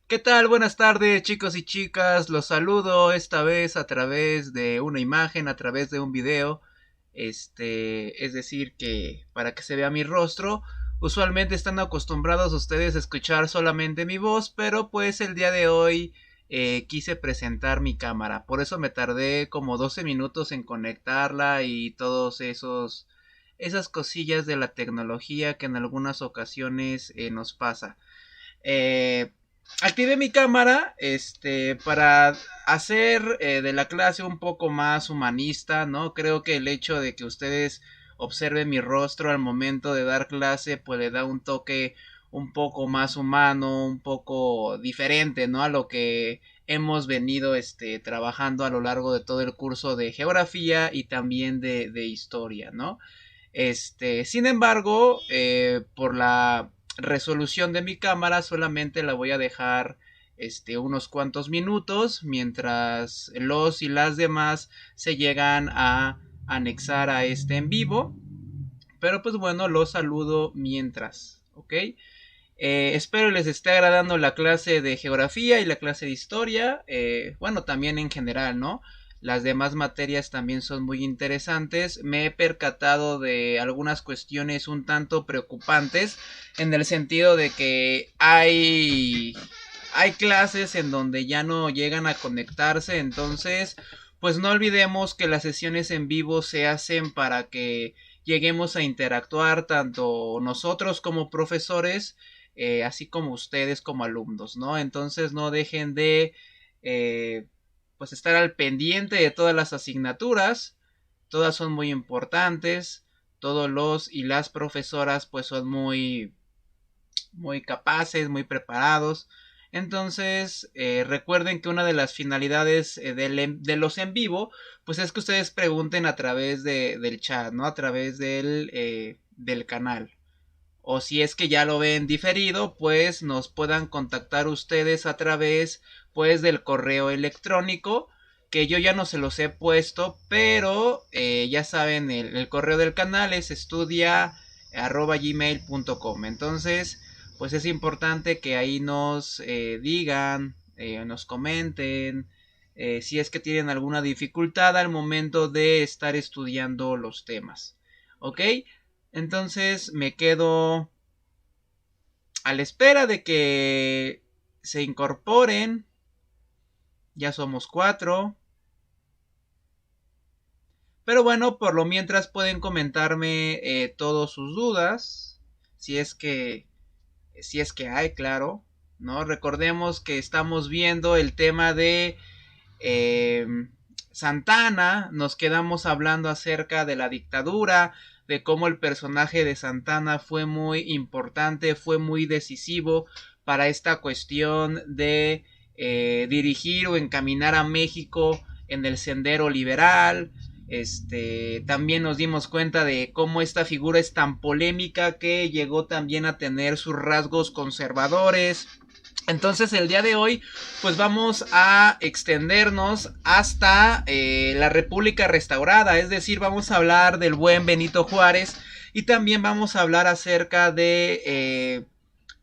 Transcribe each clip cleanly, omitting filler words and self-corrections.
¿Qué tal? Buenas tardes, chicos y chicas. Los saludo esta vez a través de una imagen, a través de un video. Es decir, que para que se vea mi rostro. Usualmente están acostumbrados ustedes a escuchar solamente mi voz, pero pues el día de hoy quise presentar mi cámara. Por eso me tardé como 12 minutos en conectarla y todos esas cosillas de la tecnología que en algunas ocasiones nos pasa. Eh, Activé mi cámara para hacer de la clase un poco más humanista, ¿no? Creo que el hecho de que ustedes observen mi rostro al momento de dar clase pues le da un toque un poco más humano, un poco diferente, ¿no? A lo que hemos venido trabajando a lo largo de todo el curso de geografía y también de historia, ¿no? Sin embargo, por la resolución de mi cámara solamente la voy a dejar unos cuantos minutos mientras los y las demás se llegan a anexar a este en vivo. Pero pues bueno, los saludo mientras, ¿ok? Espero les esté agradando la clase de geografía y la clase de historia. Bueno, también en general, ¿no? Las demás materias también son muy interesantes. Me he percatado de algunas cuestiones un tanto preocupantes en el sentido de que hay clases en donde ya no llegan a conectarse. Entonces, pues no olvidemos que las sesiones en vivo se hacen para que lleguemos a interactuar tanto nosotros como profesores, así como ustedes como alumnos, ¿no? Entonces no dejen de eh, pues estar al pendiente de todas las asignaturas, todas son muy importantes, todos los y las profesoras pues son muy capaces, muy preparados. Entonces, recuerden que una de las finalidades de los en vivo, pues es que ustedes pregunten a través del chat, ¿no? A través del canal. O si es que ya lo ven diferido, pues nos puedan contactar ustedes a través pues del correo electrónico, que yo ya no se los he puesto, pero ya saben, el correo del canal es estudia@gmail.com. Entonces pues es importante que ahí nos digan, nos comenten si es que tienen alguna dificultad al momento de estar estudiando los temas. ¿Ok? Entonces me quedo a la espera de que se incorporen. Ya somos 4. Pero bueno, por lo mientras pueden comentarme todas sus dudas. Si es que. Si es que hay, claro. ¿No? Recordemos que estamos viendo el tema de eh, Santana. Nos quedamos hablando acerca de la dictadura, de cómo el personaje de Santana fue muy importante, fue muy decisivo para esta cuestión de dirigir o encaminar a México en el sendero liberal. También nos dimos cuenta de cómo esta figura es tan polémica que llegó también a tener sus rasgos conservadores. Entonces el día de hoy pues vamos a extendernos hasta la República Restaurada, es decir, vamos a hablar del buen Benito Juárez y también vamos a hablar acerca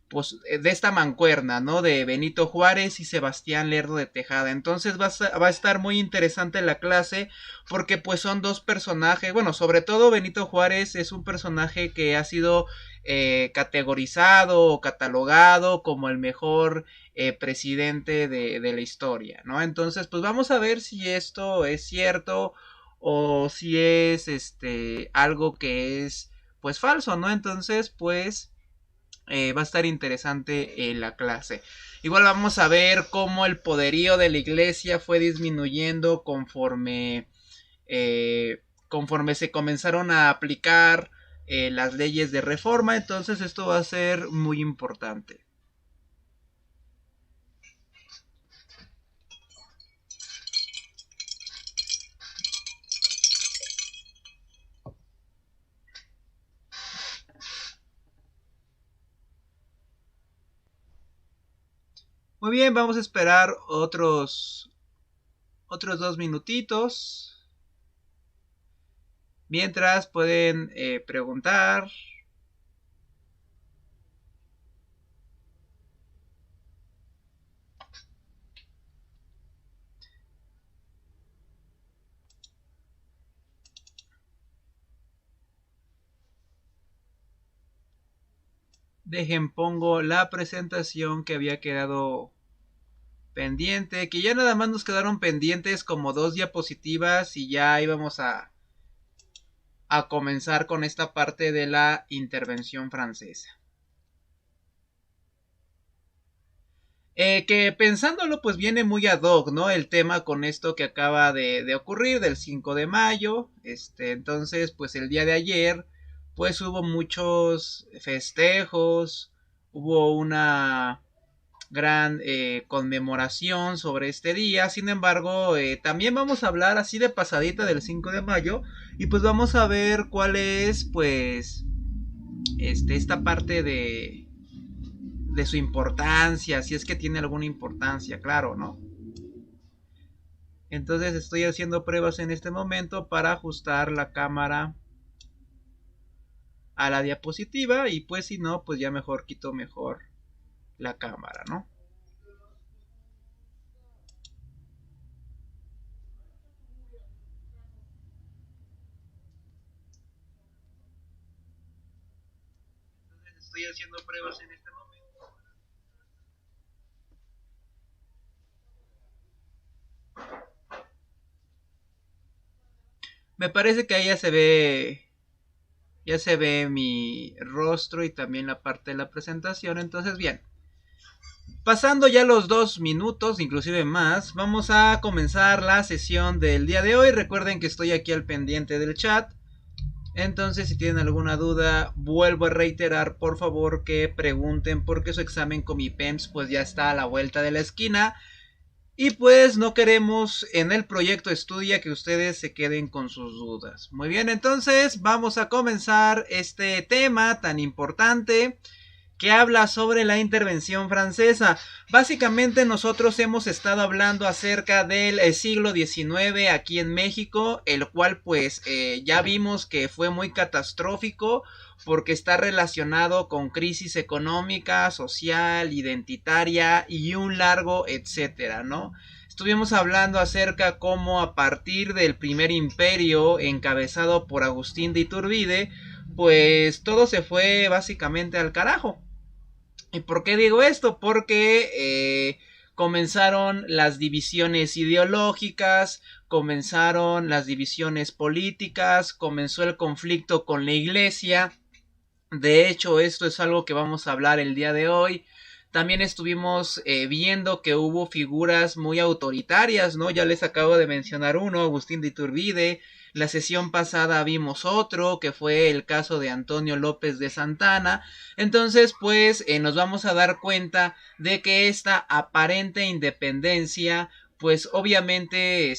pues, de esta mancuerna, ¿no? De Benito Juárez y Sebastián Lerdo de Tejada. Entonces va a estar muy interesante la clase porque pues son dos personajes, bueno, sobre todo Benito Juárez es un personaje que ha sido categorizado o catalogado como el mejor presidente de la historia, ¿no? Entonces, pues vamos a ver si esto es cierto o si es algo que es pues falso, ¿no? Entonces, pues va a estar interesante la clase. Igual vamos a ver cómo el poderío de la iglesia fue disminuyendo conforme se comenzaron a aplicar las leyes de reforma. Entonces esto va a ser muy importante. Muy bien, vamos a esperar otros 2 minutitos. Mientras pueden preguntar. Dejen, pongo la presentación que había quedado pendiente, que ya nada más nos quedaron pendientes como 2 diapositivas y ya íbamos a comenzar con esta parte de la intervención francesa. Que pensándolo pues viene muy ad hoc, ¿no? El tema con esto que acaba de ocurrir del 5 de mayo. Entonces pues el día de ayer pues hubo muchos festejos, hubo una gran conmemoración sobre este día. Sin embargo, también vamos a hablar así de pasadita del 5 de mayo y pues vamos a ver cuál es pues esta parte de su importancia, si es que tiene alguna importancia, claro, ¿no? Entonces estoy haciendo pruebas en este momento para ajustar la cámara a la diapositiva y pues si no, pues ya mejor quito mejor la cámara, ¿no? Entonces estoy haciendo pruebas en este momento. Me parece que ahí ya se ve mi rostro y también la parte de la presentación. Entonces, bien, pasando ya los 2 minutos, inclusive más, vamos a comenzar la sesión del día de hoy. Recuerden que estoy aquí al pendiente del chat. Entonces, si tienen alguna duda, vuelvo a reiterar, por favor, que pregunten, porque su examen con mi PEMS pues ya está a la vuelta de la esquina. Y pues no queremos en el proyecto Estudia que ustedes se queden con sus dudas. Muy bien, entonces vamos a comenzar este tema tan importante que habla sobre la intervención francesa. Básicamente nosotros hemos estado hablando acerca del siglo XIX aquí en México, el cual pues ya vimos que fue muy catastrófico porque está relacionado con crisis económica, social, identitaria y un largo etcétera, ¿no? Estuvimos hablando acerca cómo a partir del primer imperio encabezado por Agustín de Iturbide, pues todo se fue básicamente al carajo. ¿Y por qué digo esto? Porque comenzaron las divisiones ideológicas, comenzaron las divisiones políticas, comenzó el conflicto con la iglesia. De hecho, esto es algo que vamos a hablar el día de hoy. También estuvimos viendo que hubo figuras muy autoritarias, ¿no? Ya les acabo de mencionar uno, Agustín de Iturbide. La sesión pasada vimos otro, que fue el caso de Antonio López de Santana. Entonces, pues, nos vamos a dar cuenta de que esta aparente independencia, pues, obviamente,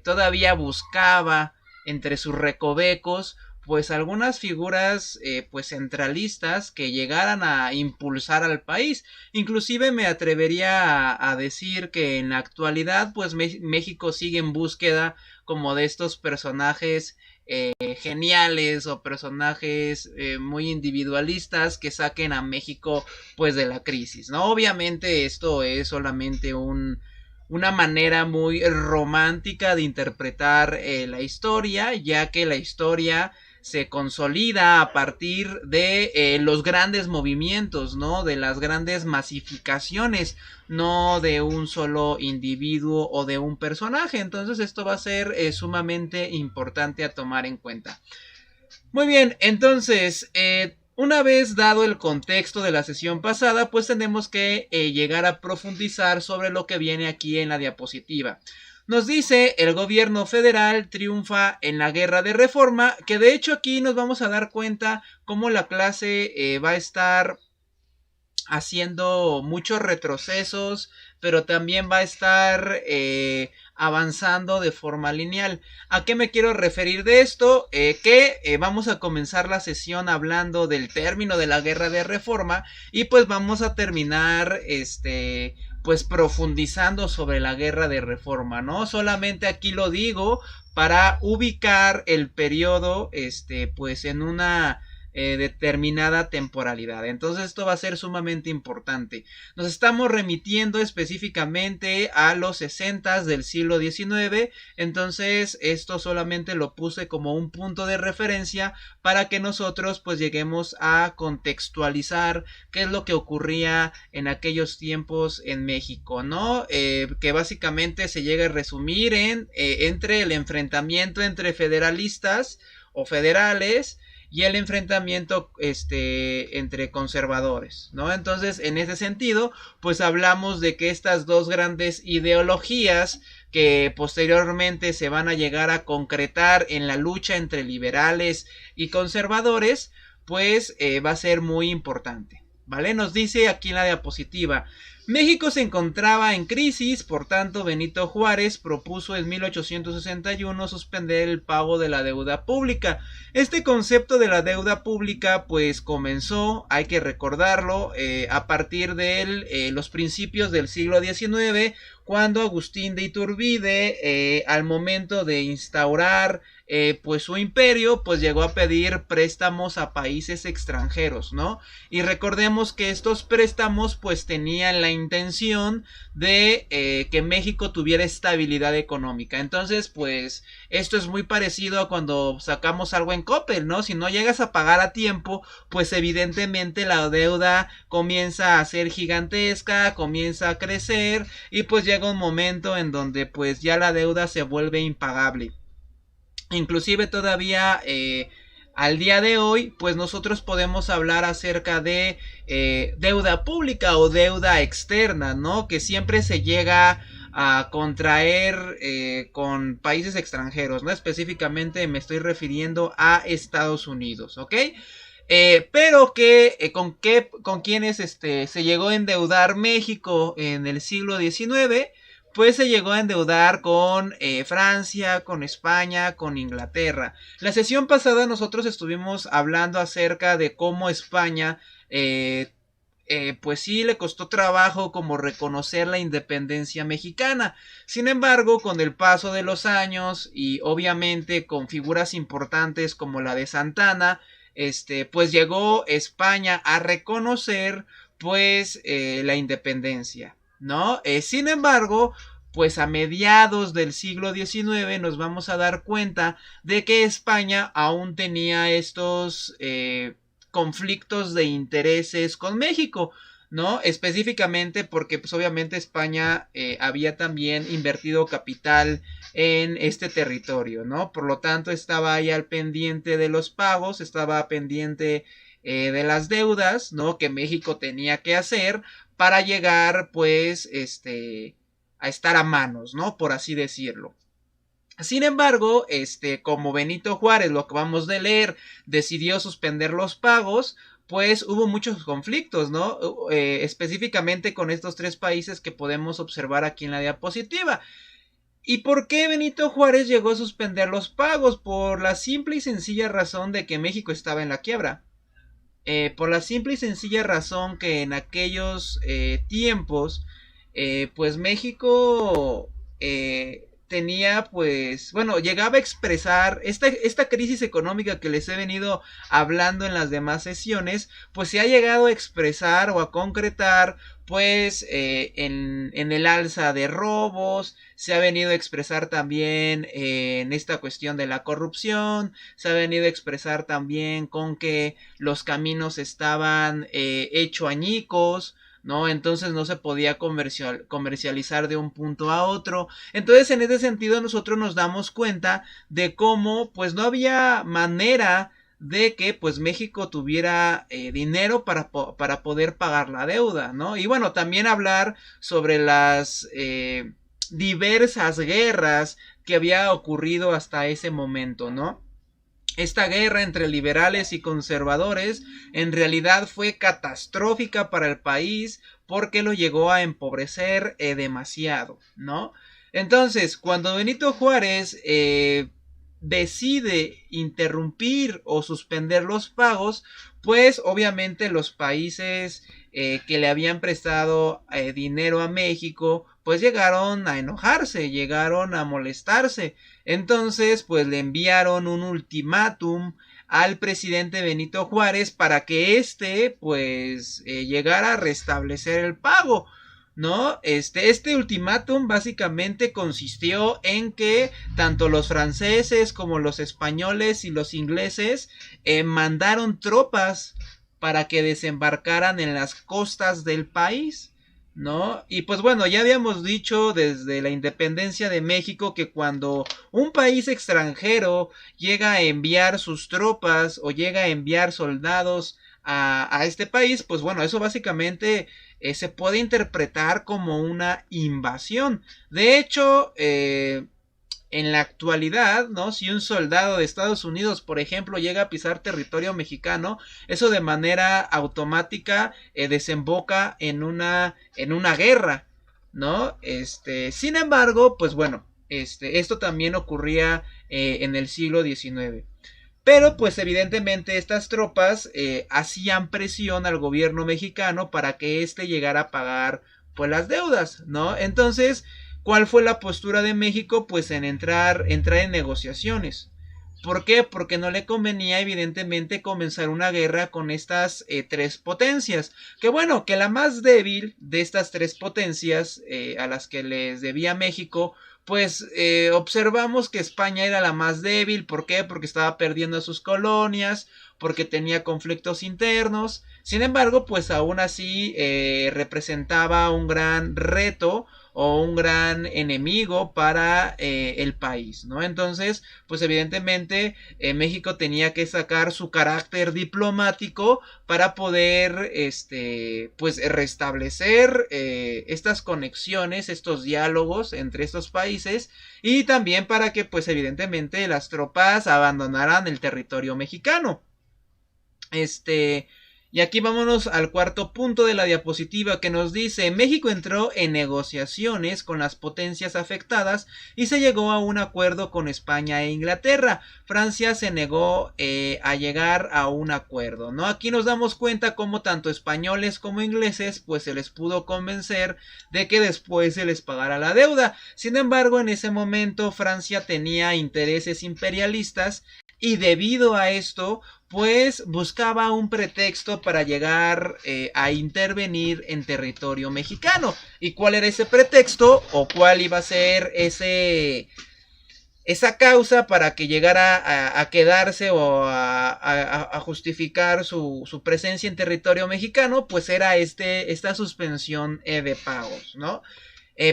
todavía buscaba entre sus recovecos pues algunas figuras pues centralistas que llegaran a impulsar al país. Inclusive me atrevería a decir que en la actualidad pues México sigue en búsqueda como de estos personajes geniales o personajes muy individualistas que saquen a México pues de la crisis, ¿no? Obviamente esto es solamente una manera muy romántica de interpretar la historia, ya que la historia se consolida a partir de los grandes movimientos, ¿no? De las grandes masificaciones, no de un solo individuo o de un personaje. Entonces esto va a ser sumamente importante a tomar en cuenta. Muy bien, entonces, una vez dado el contexto de la sesión pasada, pues tenemos que llegar a profundizar sobre lo que viene aquí en la diapositiva. Nos dice el gobierno federal triunfa en la guerra de reforma, que de hecho aquí nos vamos a dar cuenta cómo la clase va a estar haciendo muchos retrocesos, pero también va a estar avanzando de forma lineal. ¿A qué me quiero referir de esto? Vamos a comenzar la sesión hablando del término de la guerra de reforma y pues vamos a terminar pues profundizando sobre la guerra de reforma, ¿no? Solamente aquí lo digo para ubicar el periodo, pues en una determinada temporalidad. Entonces esto va a ser sumamente importante. Nos estamos remitiendo específicamente a los 60 del siglo XIX. Entonces esto solamente lo puse como un punto de referencia para que nosotros pues lleguemos a contextualizar qué es lo que ocurría en aquellos tiempos en México, ¿no? Que básicamente se llega a resumir en entre el enfrentamiento entre federalistas o federales y el enfrentamiento entre conservadores, ¿no? Entonces, en ese sentido, pues hablamos de que estas dos grandes ideologías que posteriormente se van a llegar a concretar en la lucha entre liberales y conservadores, pues va a ser muy importante, ¿vale? Nos dice aquí en la diapositiva: México se encontraba en crisis, por tanto Benito Juárez propuso en 1861 suspender el pago de la deuda pública. Este concepto de la deuda pública pues comenzó, hay que recordarlo, a partir de los principios del siglo XIX, cuando Agustín de Iturbide, al momento de instaurar pues su imperio, pues llegó a pedir préstamos a países extranjeros, ¿no? Y recordemos que estos préstamos pues tenían la intención de que México tuviera estabilidad económica. Entonces pues esto es muy parecido a cuando sacamos algo en Coppel, ¿no? Si no llegas a pagar a tiempo, pues evidentemente la deuda comienza a ser gigantesca, comienza a crecer y pues llega un momento en donde pues ya la deuda se vuelve impagable. Inclusive todavía al día de hoy pues nosotros podemos hablar acerca de deuda pública o deuda externa, ¿no? Que siempre se llega a contraer con países extranjeros, ¿no? Específicamente me estoy refiriendo a Estados Unidos, ¿ok? Pero que con quienes se llegó a endeudar México en el siglo XIX, pues se llegó a endeudar con Francia, con España, con Inglaterra. La sesión pasada nosotros estuvimos hablando acerca de cómo España pues sí le costó trabajo como reconocer la independencia mexicana. Sin embargo, con el paso de los años y obviamente con figuras importantes como la de Santana, pues llegó España a reconocer pues la independencia, ¿no? Sin embargo, pues a mediados del siglo XIX nos vamos a dar cuenta de que España aún tenía estos conflictos de intereses con México, ¿no? Específicamente porque pues obviamente España había también invertido capital en este territorio, ¿no? Por lo tanto estaba ahí al pendiente de los pagos, estaba pendiente de las deudas, ¿no? Que México tenía que hacer para llegar pues a estar a manos, ¿no? Por así decirlo. Sin embargo, como Benito Juárez, lo que vamos de leer, decidió suspender los pagos, pues hubo muchos conflictos, ¿no? Específicamente con estos tres países que podemos observar aquí en la diapositiva. ¿Y por qué Benito Juárez llegó a suspender los pagos? Por la simple y sencilla razón de que México estaba en la quiebra. Por la simple y sencilla razón que en aquellos tiempos, pues México tenía pues, bueno, llegaba a expresar esta crisis económica que les he venido hablando en las demás sesiones, pues se ha llegado a expresar o a concretar pues en el alza de robos, se ha venido a expresar también en esta cuestión de la corrupción, se ha venido a expresar también con que los caminos estaban hecho añicos, ¿no? Entonces no se podía comercializar de un punto a otro. Entonces en ese sentido nosotros nos damos cuenta de cómo pues no había manera de que pues México tuviera dinero para poder pagar la deuda, ¿no? Y bueno, también hablar sobre las diversas guerras que había ocurrido hasta ese momento, ¿no? Esta guerra entre liberales y conservadores en realidad fue catastrófica para el país porque lo llegó a empobrecer demasiado, ¿no? Entonces, cuando Benito Juárez decide interrumpir o suspender los pagos, pues obviamente los países que le habían prestado dinero a México, pues llegaron a enojarse, llegaron a molestarse. Entonces, pues le enviaron un ultimátum al presidente Benito Juárez para que pues llegara a restablecer el pago, ¿no? Este ultimátum básicamente consistió en que tanto los franceses como los españoles y los ingleses mandaron tropas para que desembarcaran en las costas del país, ¿no? Y pues bueno, ya habíamos dicho desde la independencia de México que cuando un país extranjero llega a enviar sus tropas o llega a enviar soldados a este país, pues bueno, eso básicamente se puede interpretar como una invasión. De hecho, en la actualidad, ¿no? Si un soldado de Estados Unidos, por ejemplo, llega a pisar territorio mexicano, eso de manera automática desemboca en una guerra, ¿no? Sin embargo, pues bueno, esto también ocurría en el siglo XIX. Pero pues evidentemente estas tropas hacían presión al gobierno mexicano para que éste llegara a pagar pues las deudas, ¿no? Entonces, ¿cuál fue la postura de México? Pues en entrar en negociaciones. ¿Por qué? Porque no le convenía evidentemente comenzar una guerra con estas tres potencias. Que bueno, que la más débil de estas tres potencias a las que les debía México, pues observamos que España era la más débil. ¿Por qué? Porque estaba perdiendo sus colonias, porque tenía conflictos internos. Sin embargo, pues aún así representaba un gran reto o un gran enemigo para el país, ¿no? Entonces, pues evidentemente México tenía que sacar su carácter diplomático para poder, pues restablecer estas conexiones, estos diálogos entre estos países y también para que, pues evidentemente las tropas abandonaran el territorio mexicano. Y aquí vámonos al cuarto punto de la diapositiva que nos dice: México entró en negociaciones con las potencias afectadas y se llegó a un acuerdo con España e Inglaterra. Francia se negó a llegar a un acuerdo, ¿no? Aquí nos damos cuenta cómo tanto españoles como ingleses pues se les pudo convencer de que después se les pagara la deuda. Sin embargo, en ese momento Francia tenía intereses imperialistas y debido a esto pues buscaba un pretexto para llegar a intervenir en territorio mexicano. ¿Y cuál era ese pretexto? ¿O cuál iba a ser esa causa para que llegara a quedarse o a justificar su presencia en territorio mexicano? Pues era esta suspensión de pagos, ¿no?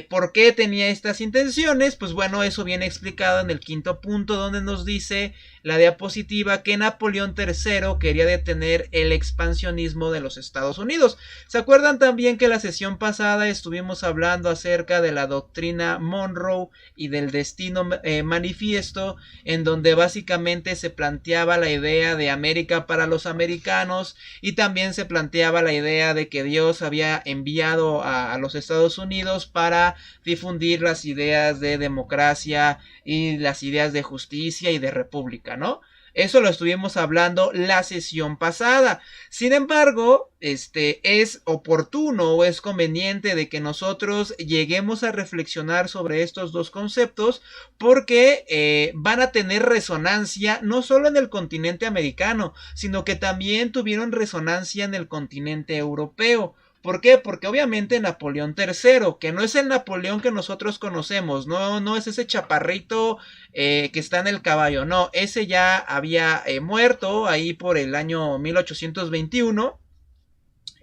¿Por qué tenía estas intenciones? Pues bueno, eso viene explicado en el quinto punto, donde nos dice la diapositiva que Napoleón III quería detener el expansionismo de los Estados Unidos. ¿Se acuerdan también que la sesión pasada estuvimos hablando acerca de la doctrina Monroe y del destino manifiesto, en donde básicamente se planteaba la idea de América para los americanos y también se planteaba la idea de que Dios había enviado a los Estados Unidos para difundir las ideas de democracia y las ideas de justicia y de república, ¿no? Eso lo estuvimos hablando la sesión pasada. Sin embargo, es oportuno o es conveniente de que nosotros lleguemos a reflexionar sobre estos dos conceptos porque van a tener resonancia no solo en el continente americano, sino que también tuvieron resonancia en el continente europeo. ¿Por qué? Porque obviamente Napoleón III, que no es el Napoleón que nosotros conocemos, no es ese chaparrito que está en el caballo, no, ese ya había muerto ahí por el año 1821,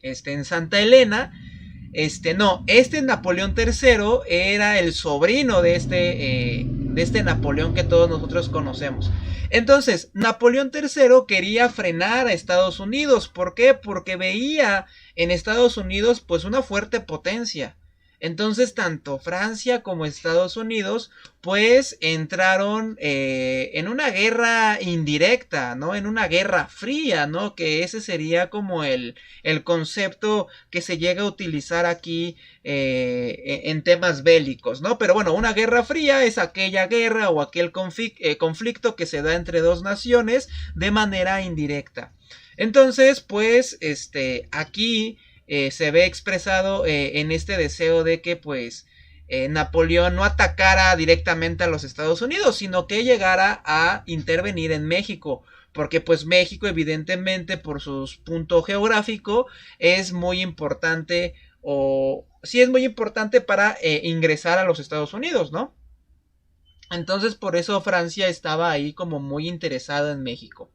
en Santa Elena. Este Napoleón III era el sobrino de este Napoleón que todos nosotros conocemos. Entonces, Napoleón III quería frenar a Estados Unidos. ¿Por qué? Porque veía en Estados Unidos pues una fuerte potencia. Entonces tanto Francia como Estados Unidos pues entraron en una guerra indirecta, ¿no? En una guerra fría, ¿no? Que ese sería como el concepto que se llega a utilizar aquí en temas bélicos, ¿no? Pero bueno, una guerra fría es aquella guerra o aquel conflicto que se da entre dos naciones de manera indirecta. Entonces, pues, aquí se ve expresado en este deseo de que, pues, Napoleón no atacara directamente a los Estados Unidos, sino que llegara a intervenir en México. Porque pues México evidentemente por su punto geográfico es muy importante o sí es muy importante para ingresar a los Estados Unidos, ¿no? Entonces por eso Francia estaba ahí como muy interesada en México.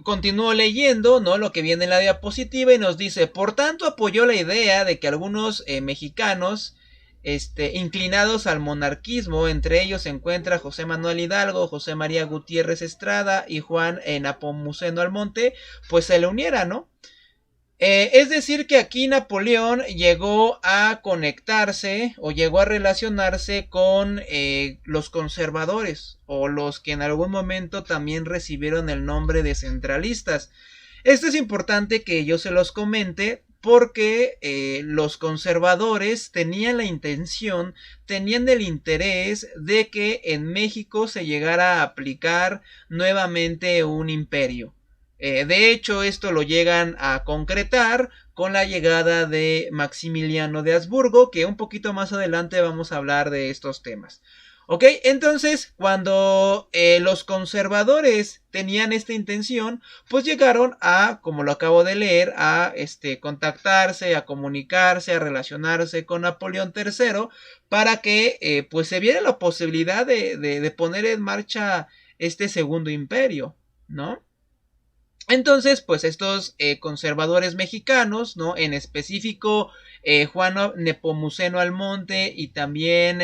Continúo leyendo, ¿no? Lo que viene en la diapositiva y nos dice, por tanto apoyó la idea de que algunos mexicanos inclinados al monarquismo, entre ellos se encuentra José Manuel Hidalgo, José María Gutiérrez Estrada y Juan Nepomuceno Almonte, pues se le uniera, ¿no? Es decir que aquí Napoleón llegó a conectarse o llegó a relacionarse con los conservadores o los que en algún momento también recibieron el nombre de centralistas. Esto es importante que yo se los comente porque los conservadores tenían la intención, tenían el interés de que en México se llegara a aplicar nuevamente un imperio. De hecho, esto lo llegan a concretar con la llegada de Maximiliano de Habsburgo, que un poquito más adelante vamos a hablar de estos temas. Ok, entonces cuando los conservadores tenían esta intención, pues llegaron a, como lo acabo de leer, a contactarse, a comunicarse, a relacionarse con Napoleón III para que pues se viera la posibilidad de poner en marcha este segundo imperio, ¿no? Entonces, pues estos conservadores mexicanos, ¿no? En específico, Juan Nepomuceno Almonte y también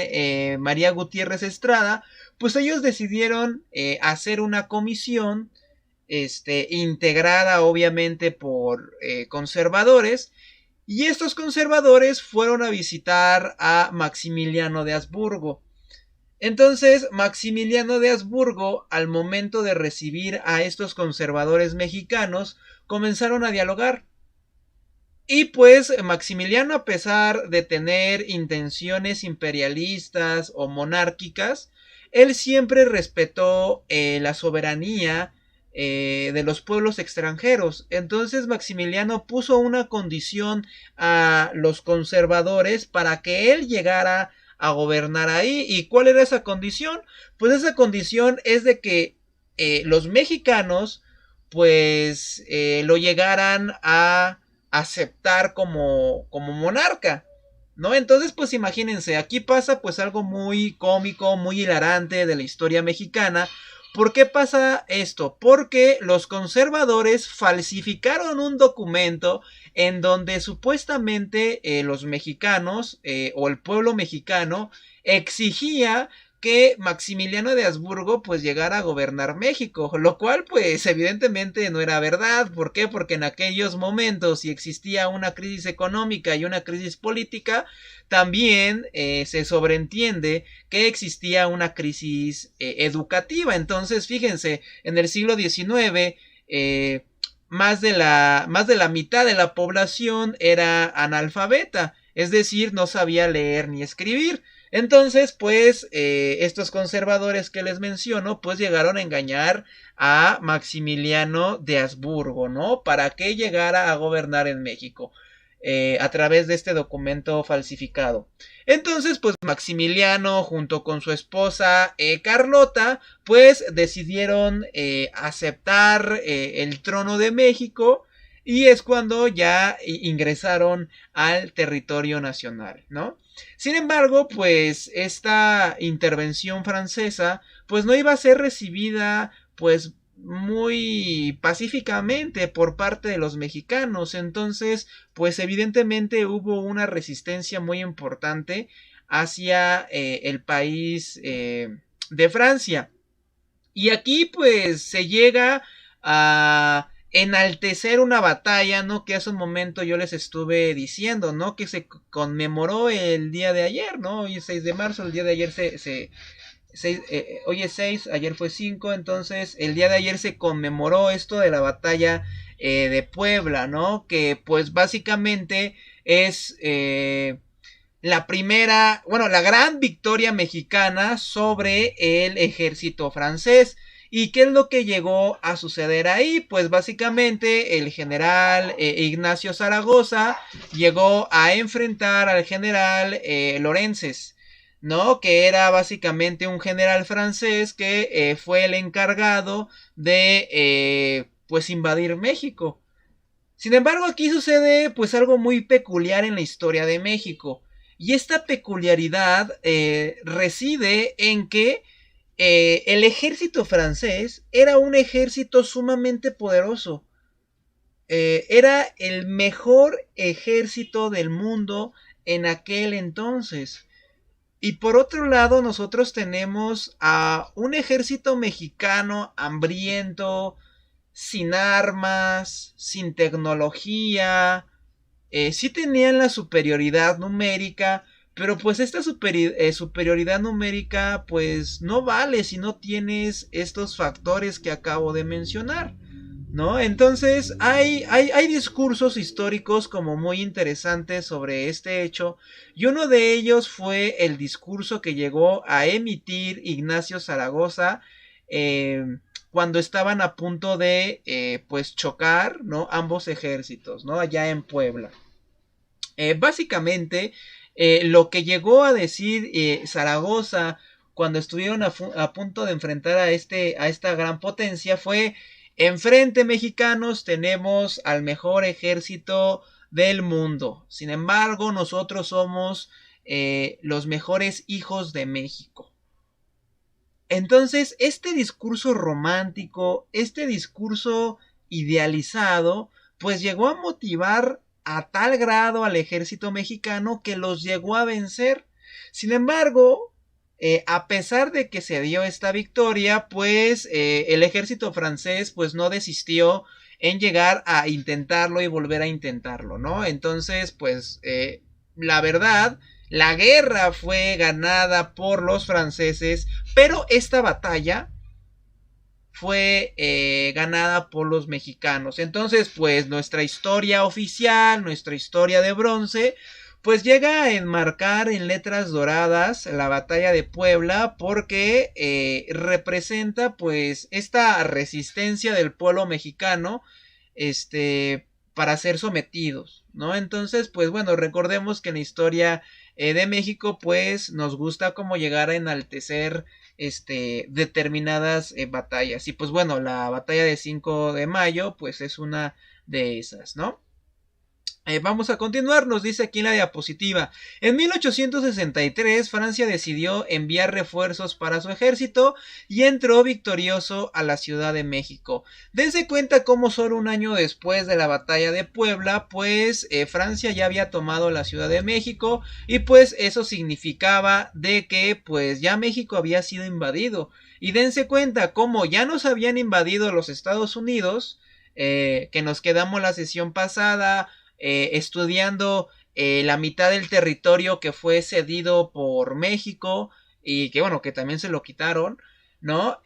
María Gutiérrez Estrada, pues ellos decidieron hacer una comisión, integrada obviamente por conservadores, y estos conservadores fueron a visitar a Maximiliano de Habsburgo. Entonces, Maximiliano de Habsburgo, al momento de recibir a estos conservadores mexicanos, comenzaron a dialogar. Y pues Maximiliano, a pesar de tener intenciones imperialistas o monárquicas, él siempre respetó la soberanía de los pueblos extranjeros. Entonces Maximiliano puso una condición a los conservadores para que él llegara a gobernar ahí. ¿Y cuál era esa condición? Pues esa condición es de que los mexicanos pues lo llegaran a aceptar como monarca, ¿no? Entonces, pues imagínense, aquí pasa pues algo muy cómico, muy hilarante de la historia mexicana. ¿Por qué pasa esto? Porque los conservadores falsificaron un documento en donde supuestamente los mexicanos o el pueblo mexicano exigía que Maximiliano de Habsburgo pues llegara a gobernar México, lo cual pues evidentemente no era verdad. ¿Por qué? Porque en aquellos momentos si existía una crisis económica y una crisis política, también se sobreentiende que existía una crisis educativa. Entonces fíjense, en el siglo XIX más de la mitad de la población era analfabeta, es decir, no sabía leer ni escribir. Entonces, pues, estos conservadores que les menciono, pues llegaron a engañar a Maximiliano de Habsburgo, ¿no? Para que llegara a gobernar en México. A través de este documento falsificado. Entonces, pues Maximiliano junto con su esposa Carlota, pues decidieron aceptar el trono de México y es cuando ya ingresaron al territorio nacional, ¿no? Sin embargo, pues esta intervención francesa, pues no iba a ser recibida, pues muy pacíficamente por parte de los mexicanos. Entonces pues evidentemente hubo una resistencia muy importante hacia el país de Francia. Y aquí pues se llega a enaltecer una batalla, ¿no? Que hace un momento yo les estuve diciendo, ¿no? Que se conmemoró el día de ayer, ¿no? Hoy es 6 de marzo, el día de ayer hoy es 6, ayer fue 5, entonces el día de ayer se conmemoró esto de la batalla de Puebla, ¿no? Que pues básicamente es la primera, bueno, la gran victoria mexicana sobre el ejército francés. ¿Y qué es lo que llegó a suceder ahí? Pues básicamente el general Ignacio Zaragoza llegó a enfrentar al general Lorences, ¿no? Que era básicamente un general francés que fue el encargado de pues invadir México. Sin embargo, aquí sucede pues algo muy peculiar en la historia de México. Y esta peculiaridad reside en que el ejército francés era un ejército sumamente poderoso. Era el mejor ejército del mundo en aquel entonces. Y por otro lado, nosotros tenemos a un ejército mexicano hambriento, sin armas, sin tecnología. Sí tenían la superioridad numérica, pero pues esta superioridad numérica pues no vale si no tienes estos factores que acabo de mencionar, ¿no? Entonces hay discursos históricos como muy interesantes sobre este hecho, y uno de ellos fue el discurso que llegó a emitir Ignacio Zaragoza cuando estaban a punto de pues chocar, ¿no? Ambos ejércitos, ¿no? Allá en Puebla. Básicamente lo que llegó a decir Zaragoza cuando estuvieron a punto de enfrentar a esta gran potencia fue: enfrente, mexicanos, tenemos al mejor ejército del mundo. Sin embargo, nosotros somos los mejores hijos de México. Entonces, este discurso romántico, este discurso idealizado, pues llegó a motivar a tal grado al ejército mexicano que los llegó a vencer. Sin embargo, a pesar de que se dio esta victoria, pues el ejército francés pues no desistió en llegar a intentarlo y volver a intentarlo, ¿no? Entonces, pues la verdad, la guerra fue ganada por los franceses, pero esta batalla fue ganada por los mexicanos. Entonces, pues nuestra historia oficial, nuestra historia de bronce, pues llega a enmarcar en letras doradas la batalla de Puebla, porque representa pues esta resistencia del pueblo mexicano para ser sometidos, ¿no? Entonces, pues bueno, recordemos que en la historia de México pues nos gusta como llegar a enaltecer determinadas batallas. Y pues bueno, la batalla de 5 de mayo pues es una de esas, ¿no? Vamos a continuar, nos dice aquí en la diapositiva. En 1863 Francia decidió enviar refuerzos para su ejército y entró victorioso a la Ciudad de México. Dense cuenta cómo solo un año después de la batalla de Puebla, pues Francia ya había tomado la Ciudad de México, y pues eso significaba de que pues ya México había sido invadido. Y dense cuenta cómo ya nos habían invadido los Estados Unidos, que nos quedamos la sesión pasada estudiando la mitad del territorio que fue cedido por México, y que bueno, que también se lo quitaron, ¿no?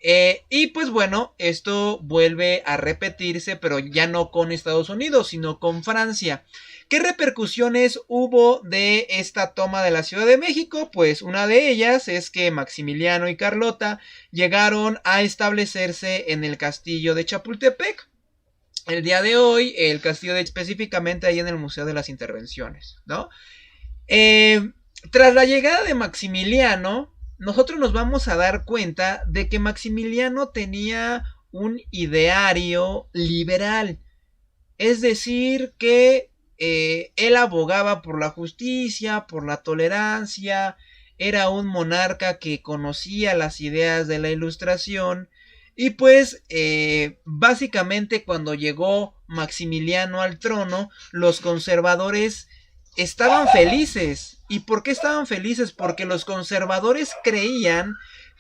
Y pues bueno, esto vuelve a repetirse, pero ya no con Estados Unidos, sino con Francia. ¿Qué repercusiones hubo de esta toma de la Ciudad de México? Pues una de ellas es que Maximiliano y Carlota llegaron a establecerse en el castillo de Chapultepec. El día de hoy, el castillo específicamente ahí en el Museo de las Intervenciones, ¿no? Tras la llegada de Maximiliano, nosotros nos vamos a dar cuenta de que Maximiliano tenía un ideario liberal. Es decir, que él abogaba por la justicia, por la tolerancia, era un monarca que conocía las ideas de la Ilustración. Y pues básicamente cuando llegó Maximiliano al trono, los conservadores estaban felices. ¿Y por qué estaban felices? Porque los conservadores creían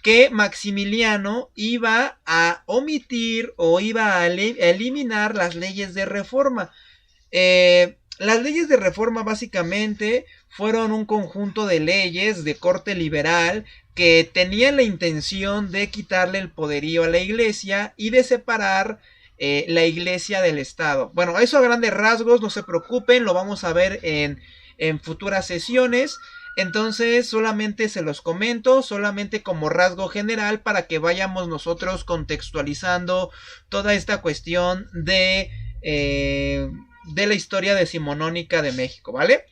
que Maximiliano iba a omitir o iba a eliminar las leyes de reforma. Las leyes de reforma básicamente fueron un conjunto de leyes de corte liberal que tenían la intención de quitarle el poderío a la iglesia y de separar la iglesia del Estado. Bueno, eso a grandes rasgos, no se preocupen, lo vamos a ver en futuras sesiones. Entonces solamente se los comento, solamente como rasgo general para que vayamos nosotros contextualizando toda esta cuestión de la historia decimonónica de México, ¿vale?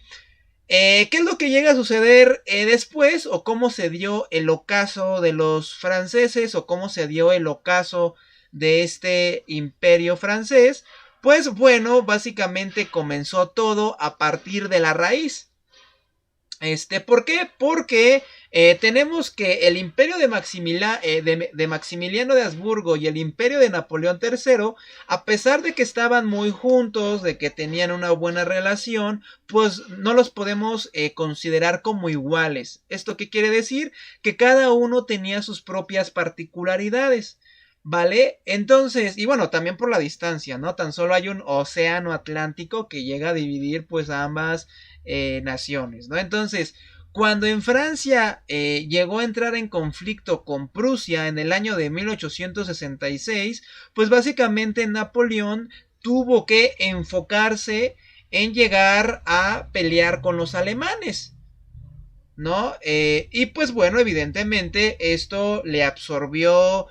¿Qué es lo que llega a suceder después? ¿O cómo se dio el ocaso de los franceses? ¿O cómo se dio el ocaso de este imperio francés? Pues bueno, básicamente comenzó todo a partir de la raíz. ¿Por qué? Porque tenemos que el imperio de Maximiliano de Habsburgo y el imperio de Napoleón III, a pesar de que estaban muy juntos, de que tenían una buena relación, pues no los podemos considerar como iguales. ¿Esto qué quiere decir? Que cada uno tenía sus propias particularidades. ¿Vale? Entonces, y bueno, también por la distancia, ¿no? Tan solo hay un océano Atlántico que llega a dividir pues a ambas naciones, ¿no? Entonces, cuando en Francia llegó a entrar en conflicto con Prusia en el año de 1866, pues básicamente Napoleón tuvo que enfocarse en llegar a pelear con los alemanes, ¿no? Y pues bueno, evidentemente esto le absorbió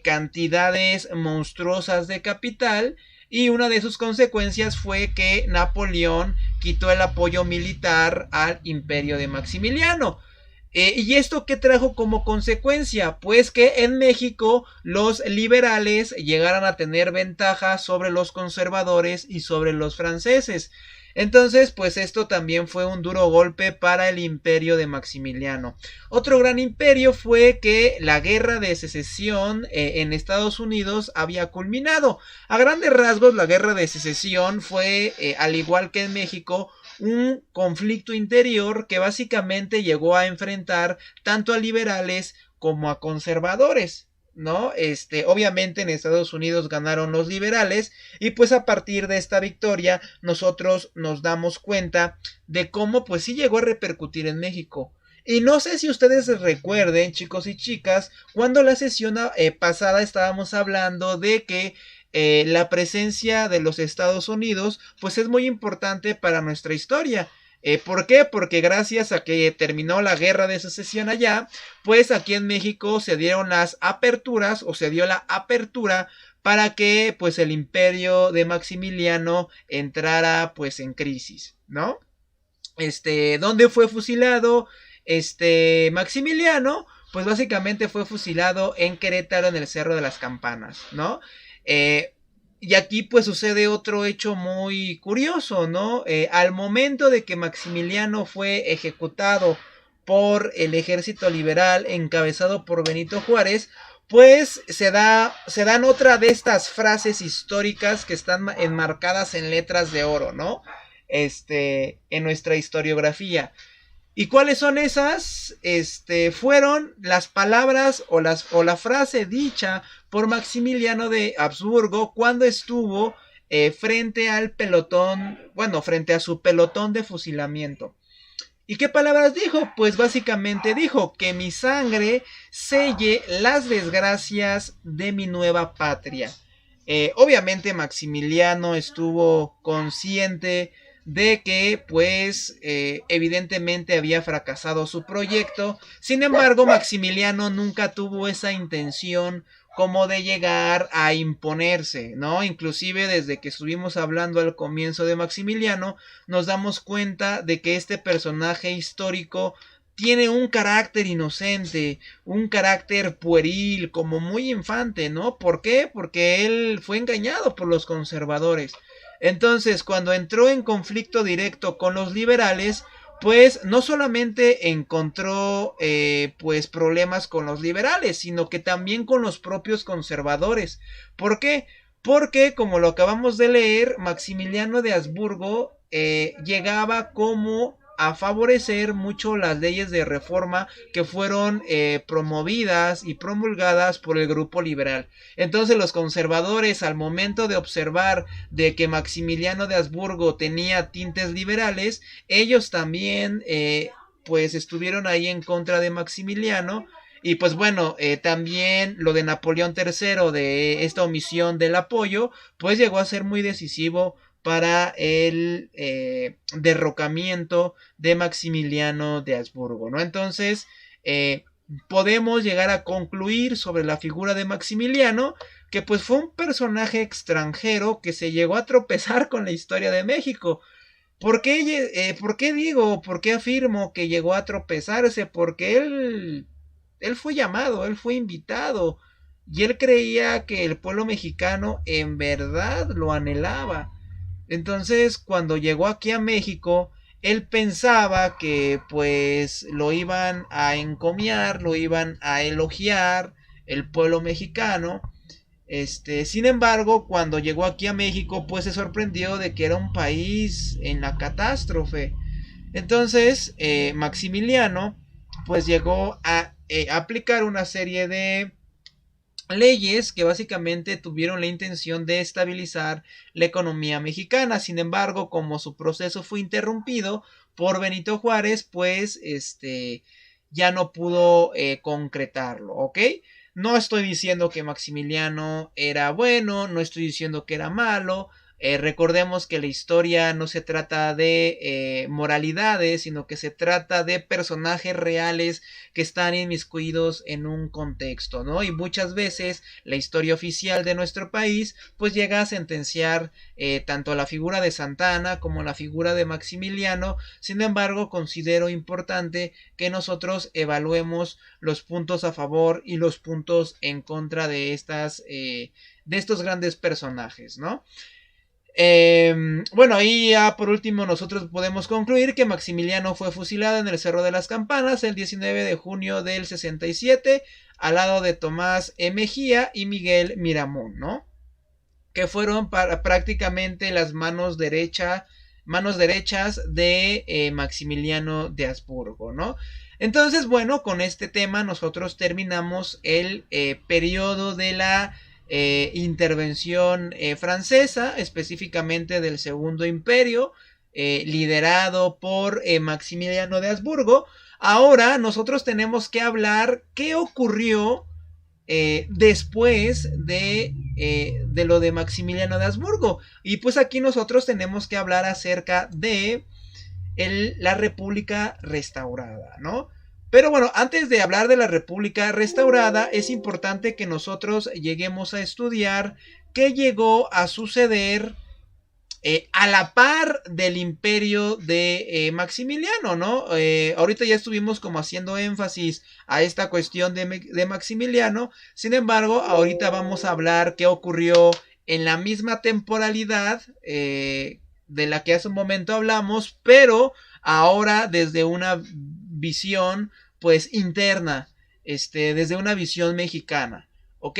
cantidades monstruosas de capital, y una de sus consecuencias fue que Napoleón quitó el apoyo militar al imperio de Maximiliano. ¿Y esto qué trajo como consecuencia? Pues que en México los liberales llegaran a tener ventaja sobre los conservadores y sobre los franceses. Entonces, pues esto también fue un duro golpe para el imperio de Maximiliano. Otro gran imperio fue que la guerra de secesión en Estados Unidos había culminado. A grandes rasgos, la guerra de secesión fue, al igual que en México, un conflicto interior que básicamente llegó a enfrentar tanto a liberales como a conservadores, ¿no? Obviamente en Estados Unidos ganaron los liberales, y pues a partir de esta victoria nosotros nos damos cuenta de cómo pues sí llegó a repercutir en México. Y no sé si ustedes recuerden, chicos y chicas, cuando la sesión pasada estábamos hablando de que la presencia de los Estados Unidos pues es muy importante para nuestra historia. ¿Por qué? Porque gracias a que terminó la guerra de secesión allá, pues aquí en México se dieron las aperturas, o se dio la apertura para que pues el imperio de Maximiliano entrara pues en crisis, ¿no? ¿Dónde fue fusilado Maximiliano? Pues básicamente fue fusilado en Querétaro, en el Cerro de las Campanas, ¿no? Y aquí pues sucede otro hecho muy curioso, ¿no? Al momento de que Maximiliano fue ejecutado por el ejército liberal encabezado por Benito Juárez, pues se dan otra de estas frases históricas que están enmarcadas en letras de oro, ¿no? En nuestra historiografía. ¿Y cuáles son esas? Fueron las palabras o la frase dicha por Maximiliano de Habsburgo cuando estuvo frente al pelotón, bueno, frente a su pelotón de fusilamiento. ¿Y qué palabras dijo? Pues básicamente dijo: que mi sangre selle las desgracias de mi nueva patria. Obviamente Maximiliano estuvo consciente de que pues evidentemente había fracasado su proyecto. Sin embargo, Maximiliano nunca tuvo esa intención como de llegar a imponerse, ¿no? Inclusive desde que estuvimos hablando al comienzo de Maximiliano, nos damos cuenta de que este personaje histórico tiene un carácter inocente, un carácter pueril, como muy infante, ¿no? ¿Por qué? Porque él fue engañado por los conservadores. Entonces, cuando entró en conflicto directo con los liberales, pues no solamente encontró pues problemas con los liberales, sino que también con los propios conservadores. ¿Por qué? Porque, como lo acabamos de leer, Maximiliano de Habsburgo llegaba como a favorecer mucho las leyes de reforma que fueron promovidas y promulgadas por el grupo liberal. Entonces los conservadores, al momento de observar de que Maximiliano de Habsburgo tenía tintes liberales, ellos también pues estuvieron ahí en contra de Maximiliano. Y pues bueno, también lo de Napoleón III, de esta omisión del apoyo, pues llegó a ser muy decisivo para el derrocamiento de Maximiliano de Habsburgo, ¿no? Entonces, podemos llegar a concluir sobre la figura de Maximiliano que pues fue un personaje extranjero que se llegó a tropezar con la historia de México. ¿Por qué digo, por qué afirmo que llegó a tropezarse? Porque él fue llamado, él fue invitado y él creía que el pueblo mexicano en verdad lo anhelaba. Entonces, cuando llegó aquí a México, él pensaba que pues lo iban a encomiar, lo iban a elogiar el pueblo mexicano. Sin embargo, cuando llegó aquí a México, pues se sorprendió de que era un país en la catástrofe. Entonces, Maximiliano, pues llegó a aplicar una serie de leyes que básicamente tuvieron la intención de estabilizar la economía mexicana. Sin embargo, como su proceso fue interrumpido por Benito Juárez, pues ya no pudo concretarlo, ¿ok? No estoy diciendo que Maximiliano era bueno, no estoy diciendo que era malo. Recordemos que la historia no se trata de moralidades, sino que se trata de personajes reales que están inmiscuidos en un contexto, ¿no? Y muchas veces la historia oficial de nuestro país pues llega a sentenciar tanto la figura de Santa Anna como la figura de Maximiliano. Sin embargo, considero importante que nosotros evaluemos los puntos a favor y los puntos en contra de estos grandes personajes, ¿no? Bueno, ahí ya por último nosotros podemos concluir que Maximiliano fue fusilado en el Cerro de las Campanas el 19 de junio del 67 al lado de Tomás Mejía y Miguel Miramón, ¿no? Que fueron prácticamente las manos derechas de Maximiliano de Habsburgo, ¿no? Entonces, bueno, con este tema nosotros terminamos el periodo de la intervención francesa, específicamente del Segundo Imperio, liderado por Maximiliano de Habsburgo. Ahora nosotros tenemos que hablar qué ocurrió después de lo de Maximiliano de Habsburgo. Y pues aquí nosotros tenemos que hablar acerca de la República restaurada, ¿no? Pero bueno, antes de hablar de la República restaurada, es importante que nosotros lleguemos a estudiar qué llegó a suceder a la par del imperio de Maximiliano, ¿no? Ahorita ya estuvimos como haciendo énfasis a esta cuestión de Maximiliano. Sin embargo, ahorita vamos a hablar qué ocurrió en la misma temporalidad de la que hace un momento hablamos, pero ahora desde una visión pues interna, desde una visión mexicana, ¿ok?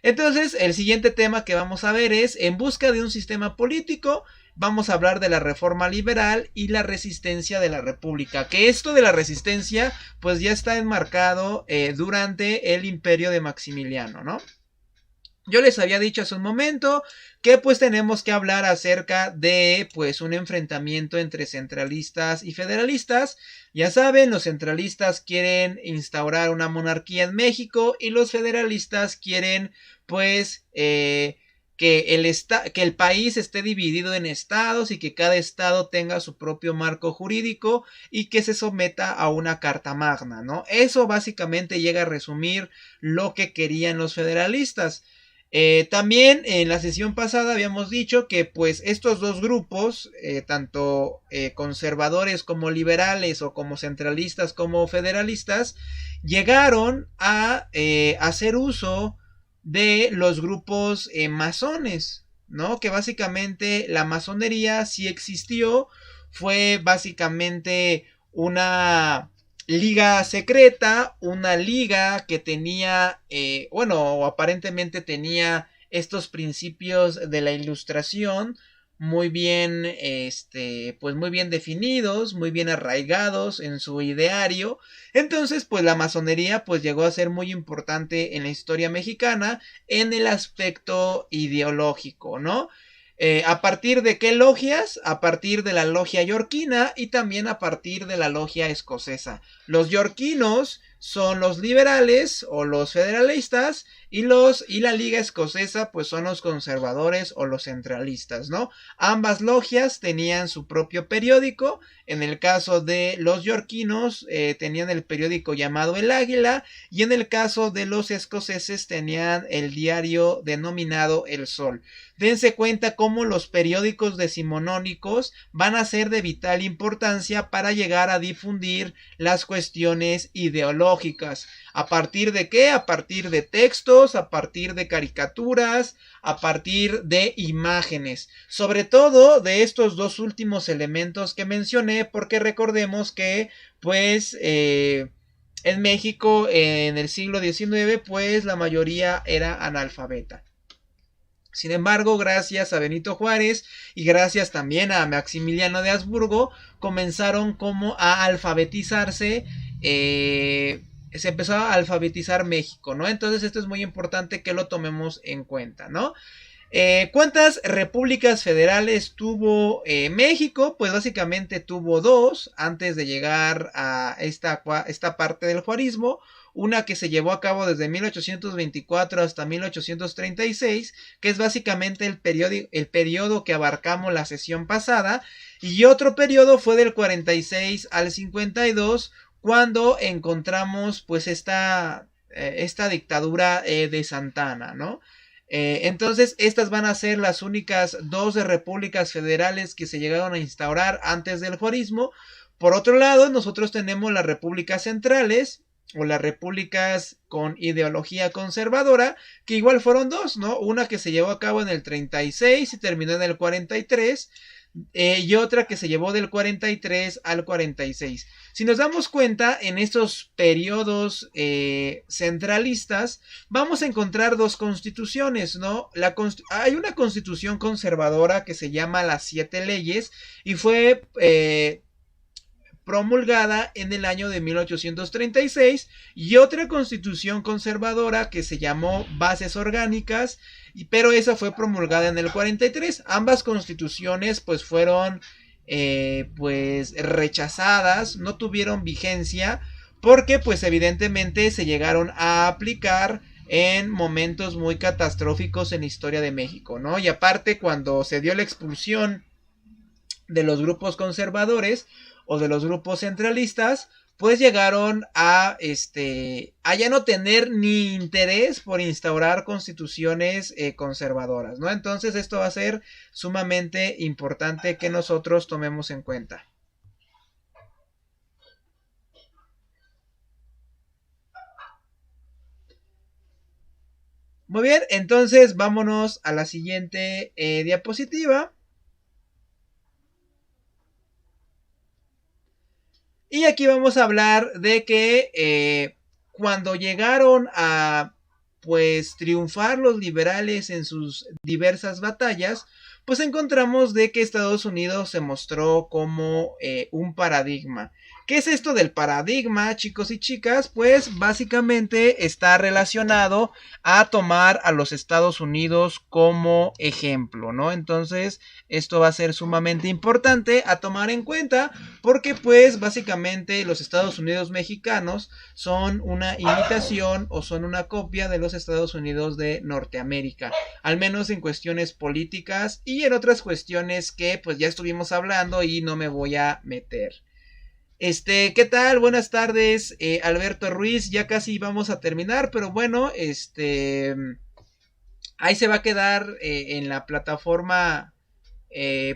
Entonces el siguiente tema que vamos a ver es en busca de un sistema político. Vamos a hablar de la reforma liberal y la resistencia de la república, que esto de la resistencia pues ya está enmarcado durante el imperio de Maximiliano, ¿no? Yo les había dicho hace un momento que pues tenemos que hablar acerca de pues un enfrentamiento entre centralistas y federalistas. Ya saben, los centralistas quieren instaurar una monarquía en México y los federalistas quieren pues que el país esté dividido en estados y que cada estado tenga su propio marco jurídico y que se someta a una carta magna, ¿no? Eso básicamente llega a resumir lo que querían los federalistas. También en la sesión pasada habíamos dicho que pues estos dos grupos, tanto conservadores como liberales o como centralistas como federalistas, llegaron a hacer uso de los grupos masones, ¿no? Que básicamente la masonería sí existió, fue básicamente una liga secreta, una liga que tenía, bueno, aparentemente tenía estos principios de la ilustración muy bien, pues muy bien definidos, muy bien arraigados en su ideario. Entonces, pues la masonería pues llegó a ser muy importante en la historia mexicana en el aspecto ideológico, ¿no? ¿A partir de qué logias? A partir de la logia yorquina y también a partir de la logia escocesa. Los yorquinos son los liberales o los federalistas y la liga escocesa pues son los conservadores o los centralistas, ¿no? Ambas logias tenían su propio periódico. En el caso de los yorquinos tenían el periódico llamado El Águila y en el caso de los escoceses tenían el diario denominado El Sol. Dense cuenta cómo los periódicos decimonónicos van a ser de vital importancia para llegar a difundir las cuestiones ideológicas. ¿A partir de qué? A partir de textos, a partir de caricaturas, a partir de imágenes. Sobre todo de estos dos últimos elementos que mencioné, porque recordemos que pues en México en el siglo XIX pues la mayoría era analfabeta. Sin embargo, gracias a Benito Juárez y gracias también a Maximiliano de Habsburgo, comenzaron como a alfabetizarse, se empezó a alfabetizar México, ¿no? Entonces esto es muy importante que lo tomemos en cuenta, ¿no? ¿Cuántas repúblicas federales tuvo México? Pues básicamente tuvo dos antes de llegar a esta parte del juarismo. Una que se llevó a cabo desde 1824 hasta 1836, que es básicamente el periodo que abarcamos la sesión pasada, y otro periodo fue del 46 al 52, cuando encontramos pues esta dictadura de Santa Anna, ¿no? Entonces estas van a ser las únicas dos repúblicas federales que se llegaron a instaurar antes del juarismo. Por otro lado, nosotros tenemos las repúblicas centrales o las repúblicas con ideología conservadora, que igual fueron dos, ¿no? Una que se llevó a cabo en el 36 y terminó en el 43, y otra que se llevó del 43 al 46. Si nos damos cuenta, en estos periodos centralistas, vamos a encontrar dos constituciones, ¿no? Hay una constitución conservadora que se llama Las Siete Leyes y fue promulgada en el año de 1836, y otra constitución conservadora que se llamó Bases Orgánicas, pero esa fue promulgada en el 43. Ambas constituciones pues fueron pues rechazadas, no tuvieron vigencia porque pues evidentemente se llegaron a aplicar en momentos muy catastróficos en la historia de México, ¿no? Y aparte, cuando se dio la expulsión de los grupos conservadores o de los grupos centralistas, pues llegaron a ya no tener ni interés por instaurar constituciones conservadoras, ¿no? Entonces esto va a ser sumamente importante que nosotros tomemos en cuenta. Muy bien, entonces vámonos a la siguiente diapositiva. Y aquí vamos a hablar de que cuando llegaron a pues triunfar los liberales en sus diversas batallas, pues encontramos de que Estados Unidos se mostró como un paradigma. ¿Qué es esto del paradigma, chicos y chicas? Pues básicamente está relacionado a tomar a los Estados Unidos como ejemplo, ¿no? Entonces esto va a ser sumamente importante a tomar en cuenta, porque pues básicamente los Estados Unidos mexicanos son una imitación o son una copia de los Estados Unidos de Norteamérica, al menos en cuestiones políticas y en otras cuestiones que pues ya estuvimos hablando y no me voy a meter. ¿Qué tal? Buenas tardes, Alberto Ruiz. Ya casi vamos a terminar, pero bueno, ahí se va a quedar en la plataforma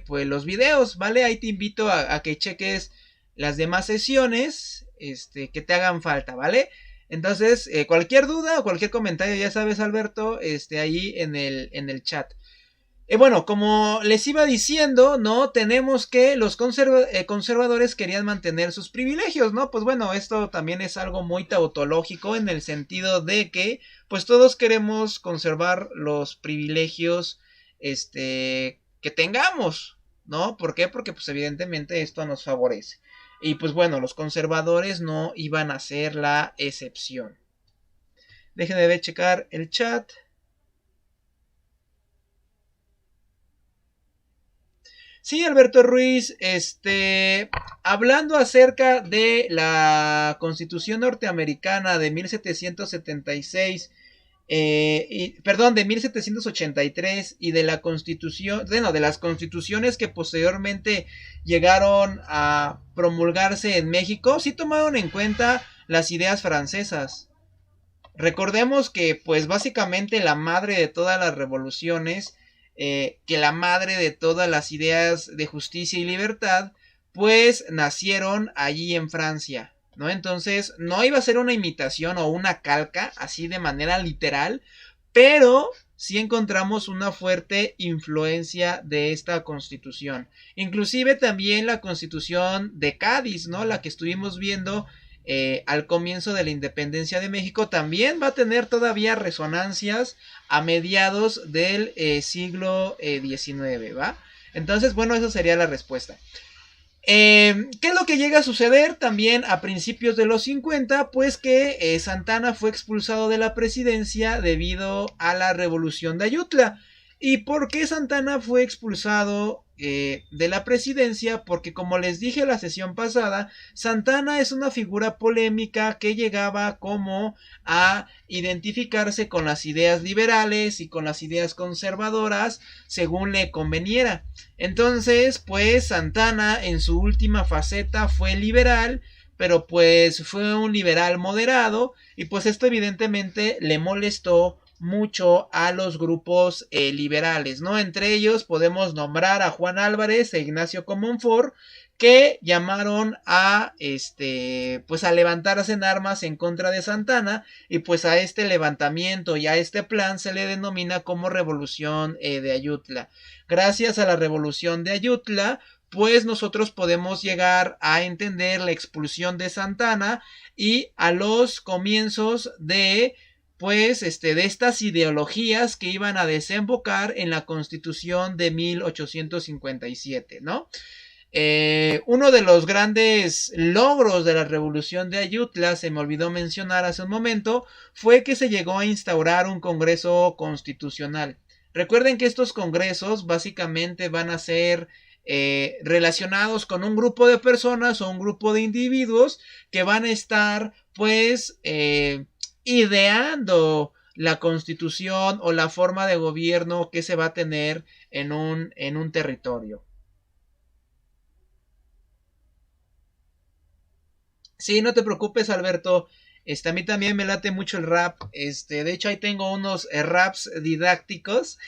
pues los videos, ¿vale? Ahí te invito a que cheques las demás sesiones que te hagan falta, ¿vale? Entonces, cualquier duda o cualquier comentario, ya sabes, Alberto, ahí en el chat. Bueno, como les iba diciendo, ¿no? Tenemos que los conservadores querían mantener sus privilegios, ¿no? Pues bueno, esto también es algo muy tautológico en el sentido de que, pues todos queremos conservar los privilegios, que que tengamos, ¿no? ¿Por qué? Porque pues evidentemente esto nos favorece. Y pues bueno, los conservadores no iban a ser la excepción. Dejen de checar el chat. Sí, Alberto Ruiz, hablando acerca de la Constitución norteamericana de 1776, perdón, de 1783 y de la Constitución, bueno, de las constituciones que posteriormente llegaron a promulgarse en México, sí tomaron en cuenta las ideas francesas. Recordemos que, pues, básicamente la madre de todas las revoluciones, que la madre de todas las ideas de justicia y libertad, pues nacieron allí en Francia, ¿no? Entonces, no iba a ser una imitación o una calca, así de manera literal, pero sí encontramos una fuerte influencia de esta constitución. Inclusive también la constitución de Cádiz, ¿no? La que estuvimos viendo al comienzo de la independencia de México, también va a tener todavía resonancias a mediados del siglo XIX, ¿va? Entonces, bueno, esa sería la respuesta. ¿Qué es lo que llega a suceder también a principios de los 50? Pues que Santana fue expulsado de la presidencia debido a la revolución de Ayutla. ¿Y por qué Santana fue expulsado de la presidencia? Porque, como les dije la sesión pasada, Santana es una figura polémica que llegaba como a identificarse con las ideas liberales y con las ideas conservadoras según le conveniera. Entonces, pues Santana en su última faceta fue liberal, pero pues fue un liberal moderado, y pues esto evidentemente le molestó mucho a los grupos liberales, ¿no? Entre ellos podemos nombrar a Juan Álvarez e Ignacio Comonfort, que llamaron a pues a levantarse en armas en contra de Santana, y pues a este levantamiento y a este plan se le denomina como Revolución de Ayutla. Gracias a la Revolución de Ayutla, pues nosotros podemos llegar a entender la expulsión de Santana y a los comienzos de pues de estas ideologías que iban a desembocar en la Constitución de 1857, ¿no? Uno de los grandes logros de la Revolución de Ayutla, se me olvidó mencionar hace un momento, fue que se llegó a instaurar un Congreso Constitucional. Recuerden que estos congresos básicamente van a ser relacionados con un grupo de personas o un grupo de individuos que van a estar pues ideando la constitución o la forma de gobierno que se va a tener en un territorio. Sí, no te preocupes, Alberto. A mí también me late mucho el rap. De hecho, ahí tengo unos raps didácticos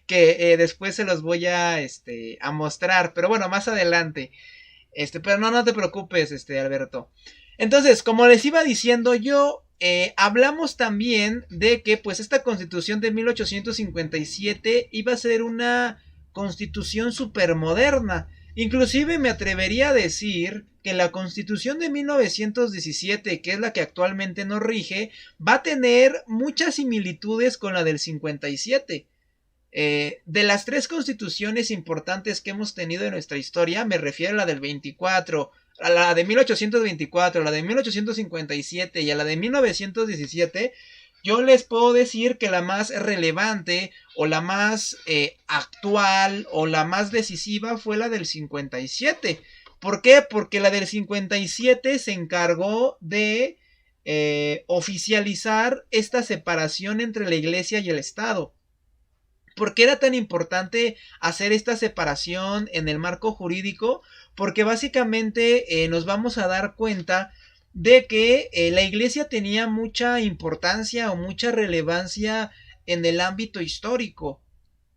que después se los voy a mostrar. Pero bueno, más adelante. Pero no te preocupes, Alberto. Entonces, como les iba diciendo yo, hablamos también de que pues esta constitución de 1857 iba a ser una constitución supermoderna. Inclusive me atrevería a decir que la constitución de 1917, que es la que actualmente nos rige, va a tener muchas similitudes con la del 57. De las tres constituciones importantes que hemos tenido en nuestra historia, me refiero a la del 24, a la de 1824, a la de 1857 y a la de 1917, yo les puedo decir que la más relevante o la más actual o la más decisiva fue la del 57. ¿Por qué? Porque la del 57 se encargó de oficializar esta separación entre la iglesia y el Estado. ¿Por qué era tan importante hacer esta separación en el marco jurídico? Porque básicamente nos vamos a dar cuenta de que la iglesia tenía mucha importancia o mucha relevancia en el ámbito histórico.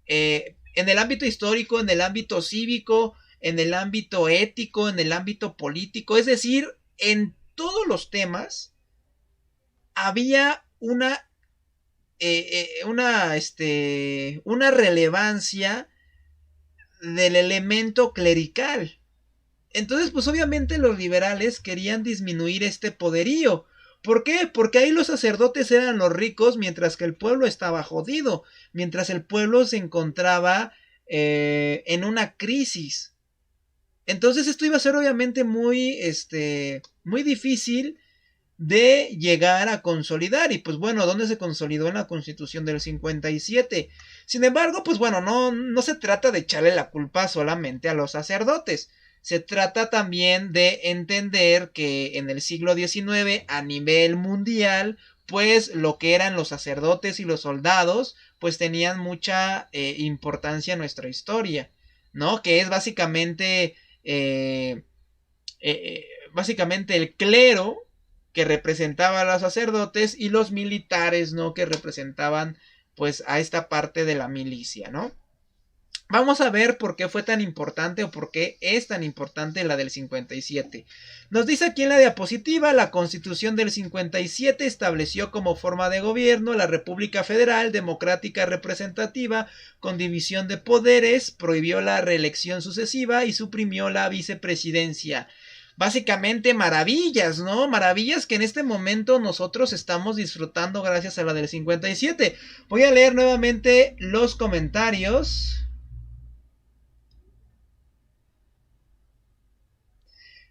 En el ámbito histórico, en el ámbito cívico, en el ámbito ético, en el ámbito político. Es decir, en todos los temas había una relevancia del elemento clerical. Entonces, pues obviamente los liberales querían disminuir este poderío. ¿Por qué? Porque ahí los sacerdotes eran los ricos, mientras que el pueblo estaba jodido, mientras el pueblo se encontraba en una crisis. Entonces esto iba a ser obviamente muy difícil de llegar a consolidar. Y pues bueno, ¿dónde se consolidó? En la Constitución del 57. Sin embargo, pues bueno, no se trata de echarle la culpa solamente a los sacerdotes. Se trata también de entender que en el siglo XIX, a nivel mundial, pues lo que eran los sacerdotes y los soldados, pues tenían mucha importancia en nuestra historia, ¿no? Que es eh, básicamente el clero que representaba a los sacerdotes y los militares, ¿no? Que representaban pues a esta parte de la milicia, ¿no? Vamos a ver por qué fue tan importante o por qué es tan importante la del 57. Nos dice aquí en la diapositiva, la Constitución del 57 estableció como forma de gobierno la República Federal Democrática Representativa con división de poderes, prohibió la reelección sucesiva y suprimió la vicepresidencia. Básicamente maravillas, ¿no? Maravillas que en este momento nosotros estamos disfrutando gracias a la del 57. Voy a leer nuevamente los comentarios.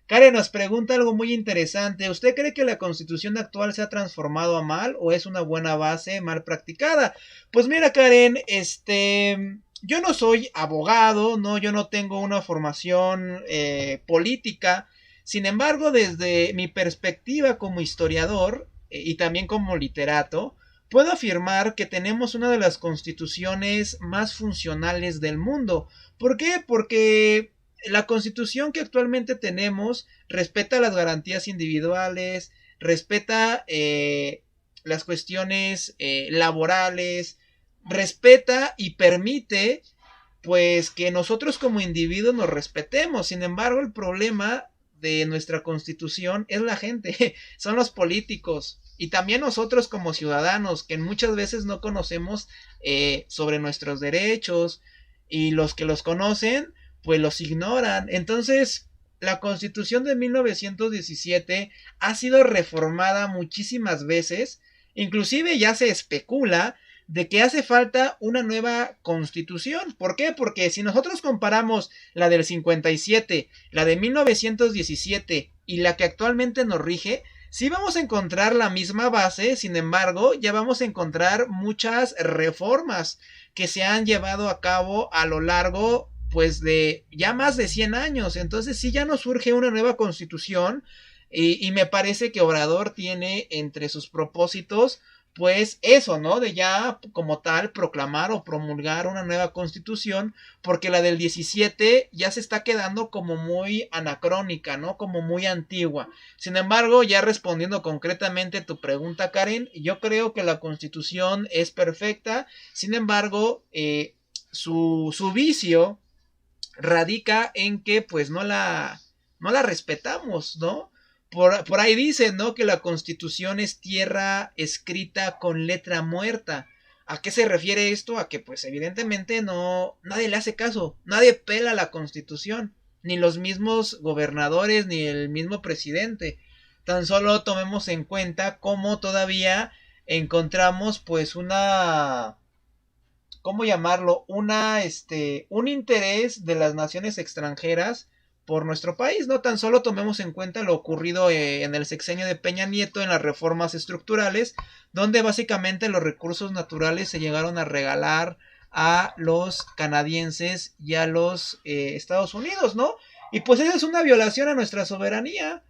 Karen nos pregunta algo muy interesante. ¿Usted cree que la Constitución actual se ha transformado a mal o es una buena base mal practicada? Pues mira, Karen, yo no soy abogado, ¿no? Yo no tengo una formación política. Sin embargo, desde mi perspectiva como historiador y también como literato, puedo afirmar que tenemos una de las constituciones más funcionales del mundo. ¿Por qué? Porque la Constitución que actualmente tenemos respeta las garantías individuales, respeta las cuestiones laborales, respeta y permite pues que nosotros como individuos nos respetemos. Sin embargo, el problema de nuestra Constitución es la gente, son los políticos y también nosotros como ciudadanos que muchas veces no conocemos sobre nuestros derechos y los que los conocen pues los ignoran. Entonces, la Constitución de 1917 ha sido reformada muchísimas veces, inclusive ya se especula de que hace falta una nueva Constitución. ¿Por qué? Porque si nosotros comparamos la del 57, la de 1917 y la que actualmente nos rige, sí vamos a encontrar la misma base, sin embargo, ya vamos a encontrar muchas reformas que se han llevado a cabo a lo largo pues de ya más de 100 años. Entonces sí ya nos surge una nueva constitución y me parece que Obrador tiene entre sus propósitos pues eso, ¿no? De ya como tal proclamar o promulgar una nueva constitución, porque la del 17 ya se está quedando como muy anacrónica, ¿no? Como muy antigua. Sin embargo, ya respondiendo concretamente a tu pregunta, Karen, yo creo que la constitución es perfecta. Sin embargo, su vicio radica en que pues no la respetamos, ¿no? Por ahí dicen, ¿no? Que la Constitución es tierra escrita con letra muerta. ¿A qué se refiere esto? A que pues evidentemente nadie le hace caso, nadie pela la Constitución, ni los mismos gobernadores, ni el mismo presidente. Tan solo tomemos en cuenta cómo todavía encontramos pues ¿cómo llamarlo? Un interés de las naciones extranjeras por nuestro país. No tan solo tomemos en cuenta lo ocurrido en el sexenio de Peña Nieto en las reformas estructurales, donde básicamente los recursos naturales se llegaron a regalar a los canadienses y a los Estados Unidos, ¿no? Y pues esa es una violación a nuestra soberanía.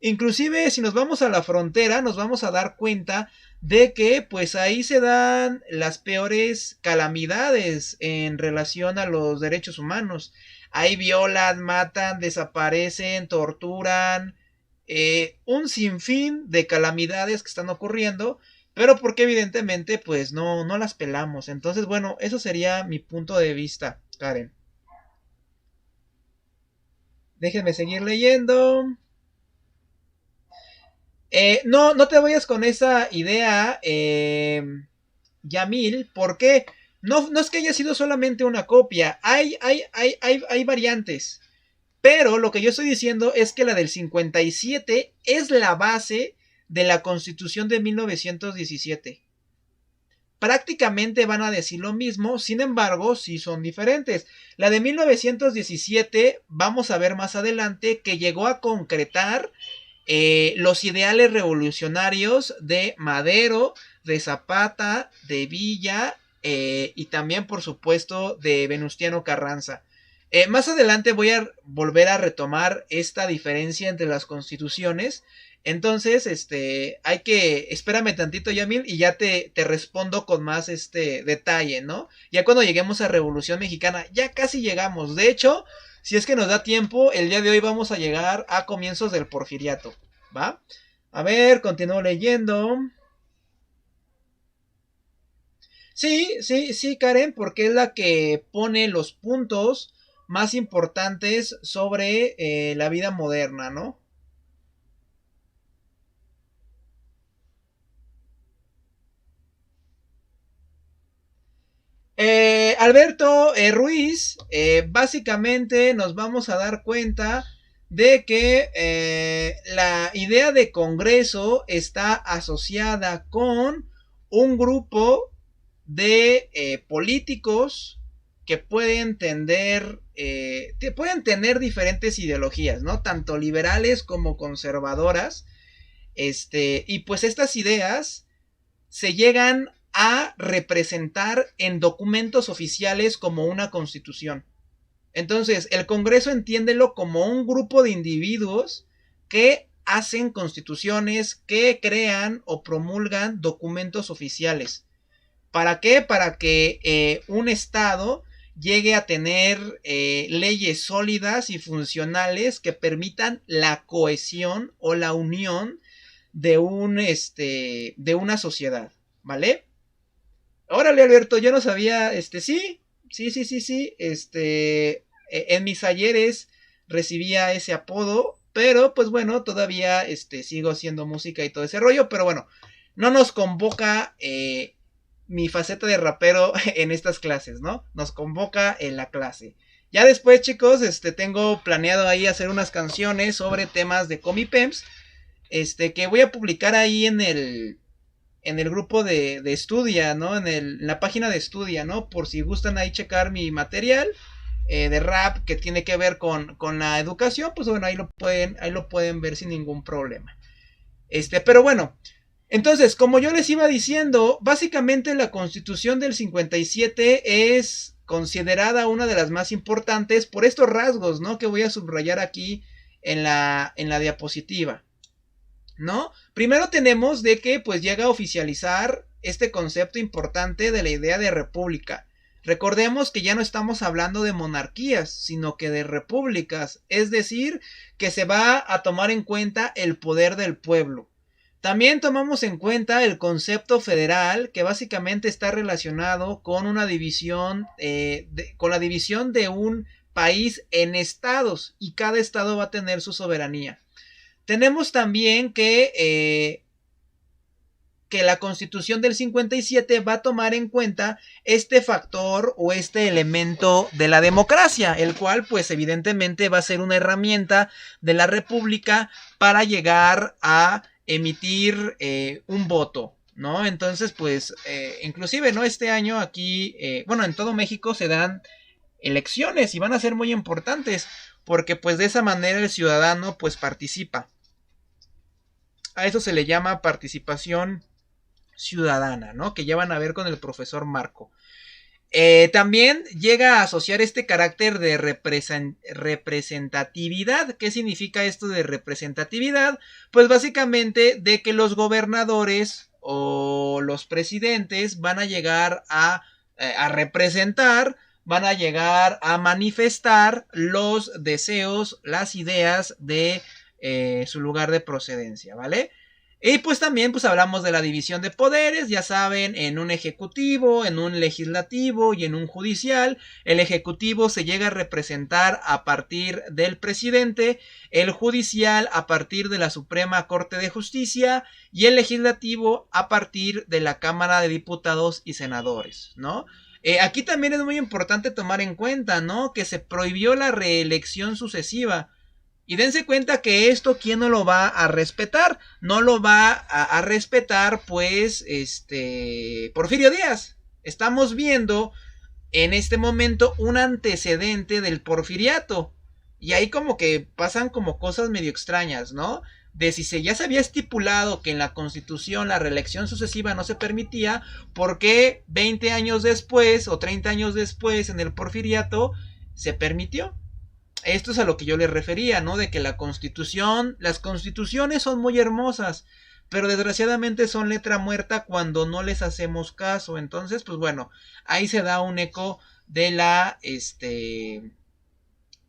Inclusive si nos vamos a la frontera nos vamos a dar cuenta de que pues ahí se dan las peores calamidades en relación a los derechos humanos. Ahí violan, matan, desaparecen, torturan, un sinfín de calamidades que están ocurriendo, pero porque evidentemente pues no las pelamos. Entonces bueno, eso sería mi punto de vista, Karen. Déjenme seguir leyendo. No te vayas con esa idea, Yamil, porque no es que haya sido solamente una copia, hay variantes, pero lo que yo estoy diciendo es que la del 57 es la base de la Constitución de 1917. prácticamente van a decir lo mismo, sin embargo, sí son diferentes. La de 1917, vamos a ver más adelante, que llegó a concretar los ideales revolucionarios de Madero, de Zapata, de Villa y también, por supuesto, de Venustiano Carranza. Más adelante voy a volver a retomar esta diferencia entre las constituciones. Entonces, hay que, espérame tantito, Yamil, y ya te respondo con más detalle, ¿no? Ya cuando lleguemos a Revolución Mexicana, ya casi llegamos. De hecho, si es que nos da tiempo, el día de hoy vamos a llegar a comienzos del Porfiriato, ¿va? A ver, continúo leyendo. Sí, sí, sí, Karen, porque es la que pone los puntos más importantes sobre la vida moderna, ¿no? Alberto Ruiz, básicamente nos vamos a dar cuenta de que la idea de Congreso está asociada con un grupo de políticos que pueden tener diferentes ideologías, ¿no? Tanto liberales como conservadoras. Y pues estas ideas se llegan a representar en documentos oficiales como una constitución. Entonces, el Congreso entiéndelo como un grupo de individuos que hacen constituciones, que crean o promulgan documentos oficiales. ¿Para qué? Para que un Estado llegue a tener leyes sólidas y funcionales que permitan la cohesión o la unión de de una sociedad, ¿vale? Órale, Alberto, yo no sabía, sí, sí, sí, sí, sí, en mis ayeres recibía ese apodo, pero pues bueno, todavía, sigo haciendo música y todo ese rollo, pero bueno, no nos convoca mi faceta de rapero en estas clases, ¿no? Nos convoca en la clase. Ya después, chicos, tengo planeado ahí hacer unas canciones sobre temas de Comipems, que voy a publicar ahí en el grupo de Estudia, ¿no? En la página de Estudia, ¿no? Por si gustan ahí checar mi material de rap que tiene que ver con la educación, pues bueno, ahí lo pueden ver sin ningún problema. Pero bueno, entonces, como yo les iba diciendo, básicamente la Constitución del 57 es considerada una de las más importantes por estos rasgos, ¿no? Que voy a subrayar aquí en la diapositiva, ¿no? Primero tenemos de que pues llega a oficializar este concepto importante de la idea de república. Recordemos que ya no estamos hablando de monarquías, sino que de repúblicas, es decir, que se va a tomar en cuenta el poder del pueblo. También tomamos en cuenta el concepto federal, que básicamente está relacionado con una división, con la división de un país en estados, y cada estado va a tener su soberanía. Tenemos también que la Constitución del 57 va a tomar en cuenta este factor o este elemento de la democracia, el cual pues evidentemente va a ser una herramienta de la República para llegar a emitir un voto, ¿no? Entonces pues inclusive, ¿no? Este año aquí, bueno, en todo México se dan elecciones y van a ser muy importantes porque pues de esa manera el ciudadano pues participa. A eso se le llama participación ciudadana, ¿no? Que ya van a ver con el profesor Marco. También llega a asociar este carácter de representatividad. ¿Qué significa esto de representatividad? Pues básicamente de que los gobernadores o los presidentes van a llegar a representar, van a llegar a manifestar los deseos, las ideas de su lugar de procedencia, ¿vale? Y pues también pues hablamos de la división de poderes, ya saben, en un ejecutivo, en un legislativo y en un judicial. El ejecutivo se llega a representar a partir del presidente, el judicial a partir de la Suprema Corte de Justicia y el legislativo a partir de la Cámara de Diputados y Senadores, ¿no? Aquí también es muy importante tomar en cuenta, ¿no? Que se prohibió la reelección sucesiva. Y dense cuenta que esto, ¿quién no lo va a respetar? No lo va a respetar, pues, Porfirio Díaz. Estamos viendo en este momento un antecedente del porfiriato. Y ahí como que pasan como cosas medio extrañas, ¿no? De si ya se había estipulado que en la Constitución la reelección sucesiva no se permitía, ¿por qué 20 años después o 30 años después en el porfiriato se permitió? Esto es a lo que yo les refería, ¿no? De que la Constitución, las constituciones son muy hermosas, pero desgraciadamente son letra muerta cuando no les hacemos caso. Entonces, pues bueno, ahí se da un eco de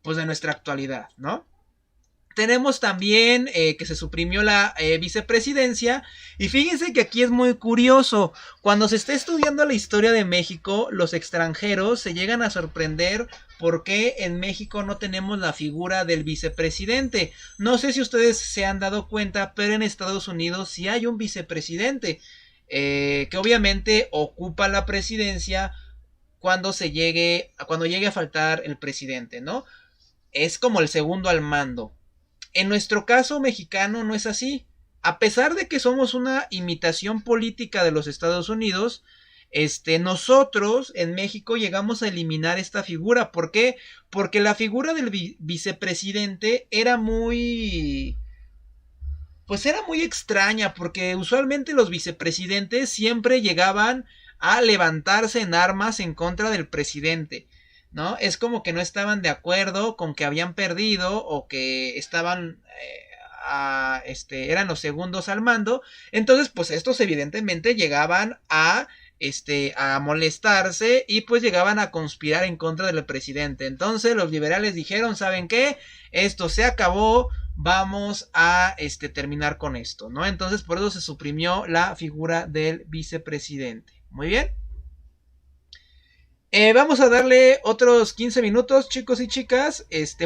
pues de nuestra actualidad, ¿no? Tenemos también que se suprimió la vicepresidencia. Y fíjense que aquí es muy curioso. Cuando se está estudiando la historia de México, los extranjeros se llegan a sorprender por qué en México no tenemos la figura del vicepresidente. No sé si ustedes se han dado cuenta, pero en Estados Unidos sí hay un vicepresidente que obviamente ocupa la presidencia cuando llegue a faltar el presidente, ¿no? Es como el segundo al mando. En nuestro caso mexicano no es así. A pesar de que somos una imitación política de los Estados Unidos, nosotros en México llegamos a eliminar esta figura. ¿Por qué? Porque la figura del vicepresidente era muy extraña, porque usualmente los vicepresidentes siempre llegaban a levantarse en armas en contra del presidente, ¿no? Es como que no estaban de acuerdo con que habían perdido o que estaban eran los segundos al mando. Entonces, pues estos evidentemente llegaban a molestarse y pues llegaban a conspirar en contra del presidente. Entonces los liberales dijeron, ¿saben qué? Esto se acabó, vamos a terminar con esto, ¿no? Entonces por eso se suprimió la figura del vicepresidente. Muy bien. Vamos a darle otros 15 minutos, chicos y chicas.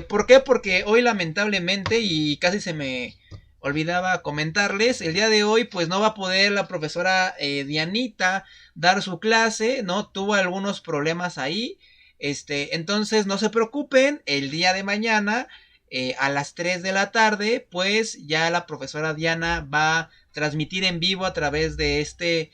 ¿Por qué? Porque hoy lamentablemente, y casi se me olvidaba comentarles, el día de hoy pues no va a poder la profesora Dianita dar su clase, ¿no? Tuvo algunos problemas ahí. Entonces no se preocupen, el día de mañana a las 3 de la tarde pues ya la profesora Diana va a transmitir en vivo a través de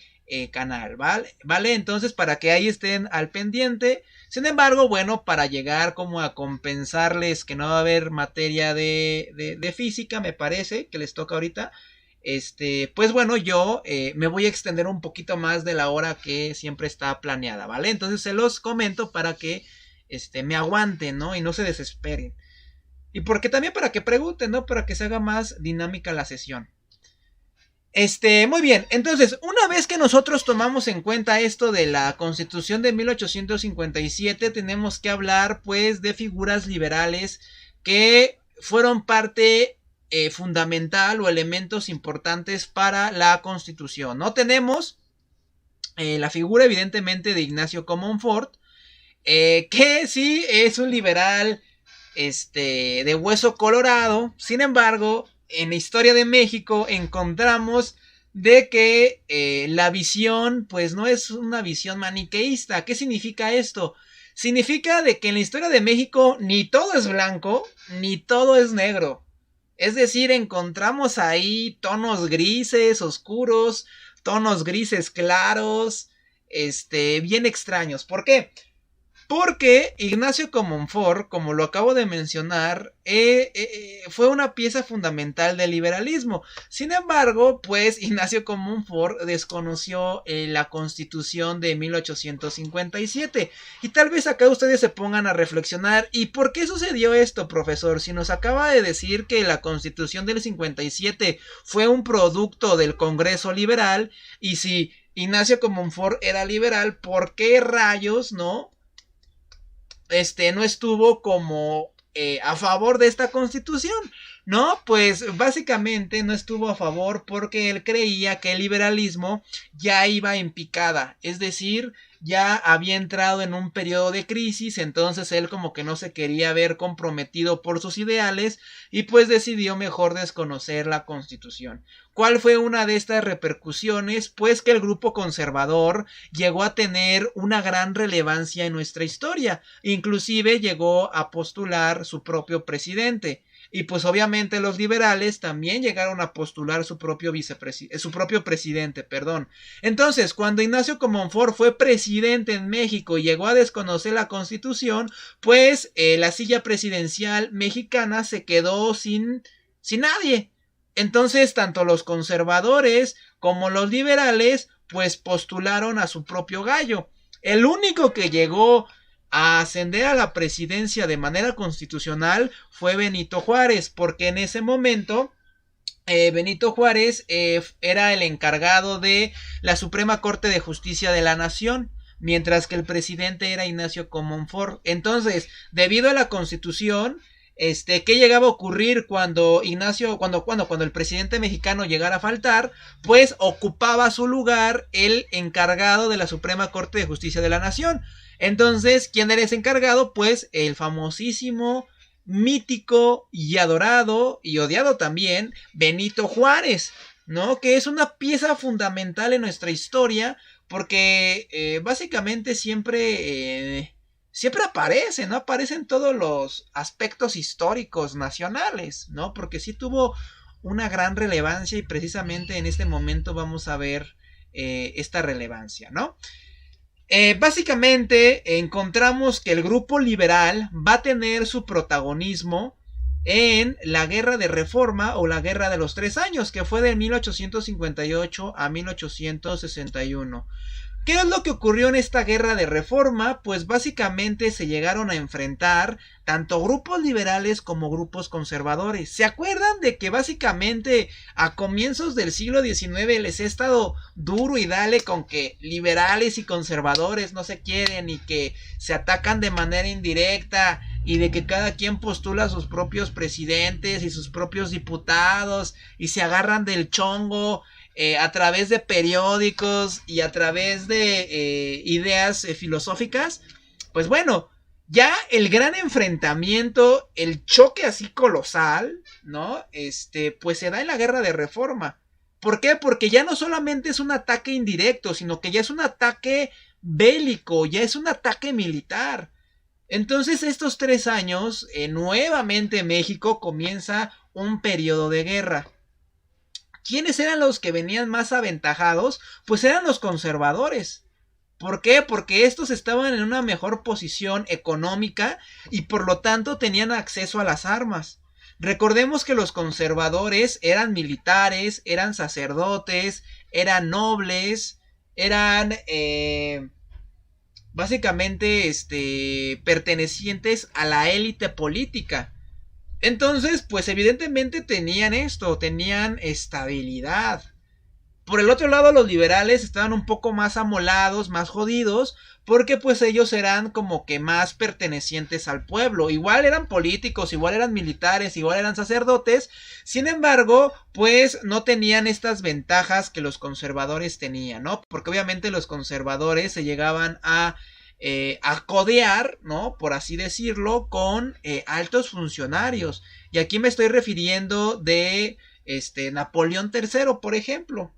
canal, ¿vale? Entonces para que ahí estén al pendiente. Sin embargo, bueno, para llegar como a compensarles que no va a haber materia de física, me parece que les toca ahorita, pues bueno, yo me voy a extender un poquito más de la hora que siempre está planeada, ¿vale? Entonces se los comento para que me aguanten, ¿no? Y no se desesperen. Y porque también para que pregunten, ¿no? Para que se haga más dinámica la sesión. Muy bien, entonces, una vez que nosotros tomamos en cuenta esto de la Constitución de 1857, tenemos que hablar, pues, de figuras liberales que fueron parte fundamental o elementos importantes para la Constitución, ¿no? Tenemos la figura, evidentemente, de Ignacio Comonfort, que sí es un liberal, de hueso colorado. Sin embargo, en la historia de México encontramos de que la visión pues no es una visión maniqueísta. ¿Qué significa esto? Significa de que en la historia de México ni todo es blanco ni todo es negro. Es decir, encontramos ahí tonos grises oscuros, tonos grises claros, bien extraños. ¿Por qué? Porque Ignacio Comonfort, como lo acabo de mencionar, fue una pieza fundamental del liberalismo. Sin embargo, pues Ignacio Comonfort desconoció la Constitución de 1857. Y tal vez acá ustedes se pongan a reflexionar, ¿y por qué sucedió esto, profesor? Si nos acaba de decir que la Constitución del 57 fue un producto del Congreso Liberal, y si Ignacio Comonfort era liberal, ¿por qué rayos, no estuvo como a favor de esta Constitución? No, pues básicamente no estuvo a favor porque él creía que el liberalismo ya iba en picada, es decir, ya había entrado en un periodo de crisis. Entonces él como que no se quería ver comprometido por sus ideales y pues decidió mejor desconocer la Constitución. ¿Cuál fue una de estas repercusiones? Pues que el grupo conservador llegó a tener una gran relevancia en nuestra historia. Inclusive llegó a postular su propio presidente. Y pues obviamente los liberales también llegaron a postular su propio presidente, perdón. Entonces, cuando Ignacio Comonfort fue presidente en México y llegó a desconocer la Constitución, pues la silla presidencial mexicana se quedó sin nadie. Entonces, tanto los conservadores como los liberales, pues postularon a su propio gallo. El único que llegó a ascender a la presidencia de manera constitucional fue Benito Juárez, porque en ese momento Benito Juárez era el encargado de la Suprema Corte de Justicia de la Nación, mientras que el presidente era Ignacio Comonfort. Entonces, debido a la Constitución, ¿qué llegaba a ocurrir cuando el presidente mexicano llegara a faltar? Pues ocupaba su lugar el encargado de la Suprema Corte de Justicia de la Nación. Entonces, ¿quién era ese encargado? Pues el famosísimo, mítico y adorado y odiado también Benito Juárez, ¿no? Que es una pieza fundamental en nuestra historia porque básicamente siempre aparece, ¿no? Aparece en todos los aspectos históricos nacionales, ¿no? Porque sí tuvo una gran relevancia y precisamente en este momento vamos a ver esta relevancia, ¿no? Básicamente encontramos que el grupo liberal va a tener su protagonismo en la Guerra de Reforma o la Guerra de los 3 años, que fue de 1858 a 1861. ¿Qué es lo que ocurrió en esta Guerra de Reforma? Pues básicamente se llegaron a enfrentar tanto grupos liberales como grupos conservadores. ¿Se acuerdan de que básicamente a comienzos del siglo XIX les he estado duro y dale con que liberales y conservadores no se quieren y que se atacan de manera indirecta y de que cada quien postula a sus propios presidentes y sus propios diputados y se agarran del chongo a través de periódicos y a través de ideas filosóficas? Pues bueno, ya el gran enfrentamiento, el choque así colosal, ¿no? Pues se da en la Guerra de Reforma. ¿Por qué? Porque ya no solamente es un ataque indirecto, sino que ya es un ataque bélico, ya es un ataque militar. Entonces estos 3 años, nuevamente México comienza un periodo de guerra. ¿Quiénes eran los que venían más aventajados? Pues eran los conservadores. ¿Por qué? Porque estos estaban en una mejor posición económica y por lo tanto tenían acceso a las armas. Recordemos que los conservadores eran militares, eran sacerdotes, eran nobles, eran básicamente pertenecientes a la élite política. Entonces, pues evidentemente tenían estabilidad. Por el otro lado, los liberales estaban un poco más amolados, más jodidos, porque pues ellos eran como que más pertenecientes al pueblo. Igual eran políticos, igual eran militares, igual eran sacerdotes. Sin embargo, pues no tenían estas ventajas que los conservadores tenían, ¿no? Porque obviamente los conservadores se llegaban a codear, ¿no? Por así decirlo, con altos funcionarios. Y aquí me estoy refiriendo de Napoleón III, por ejemplo.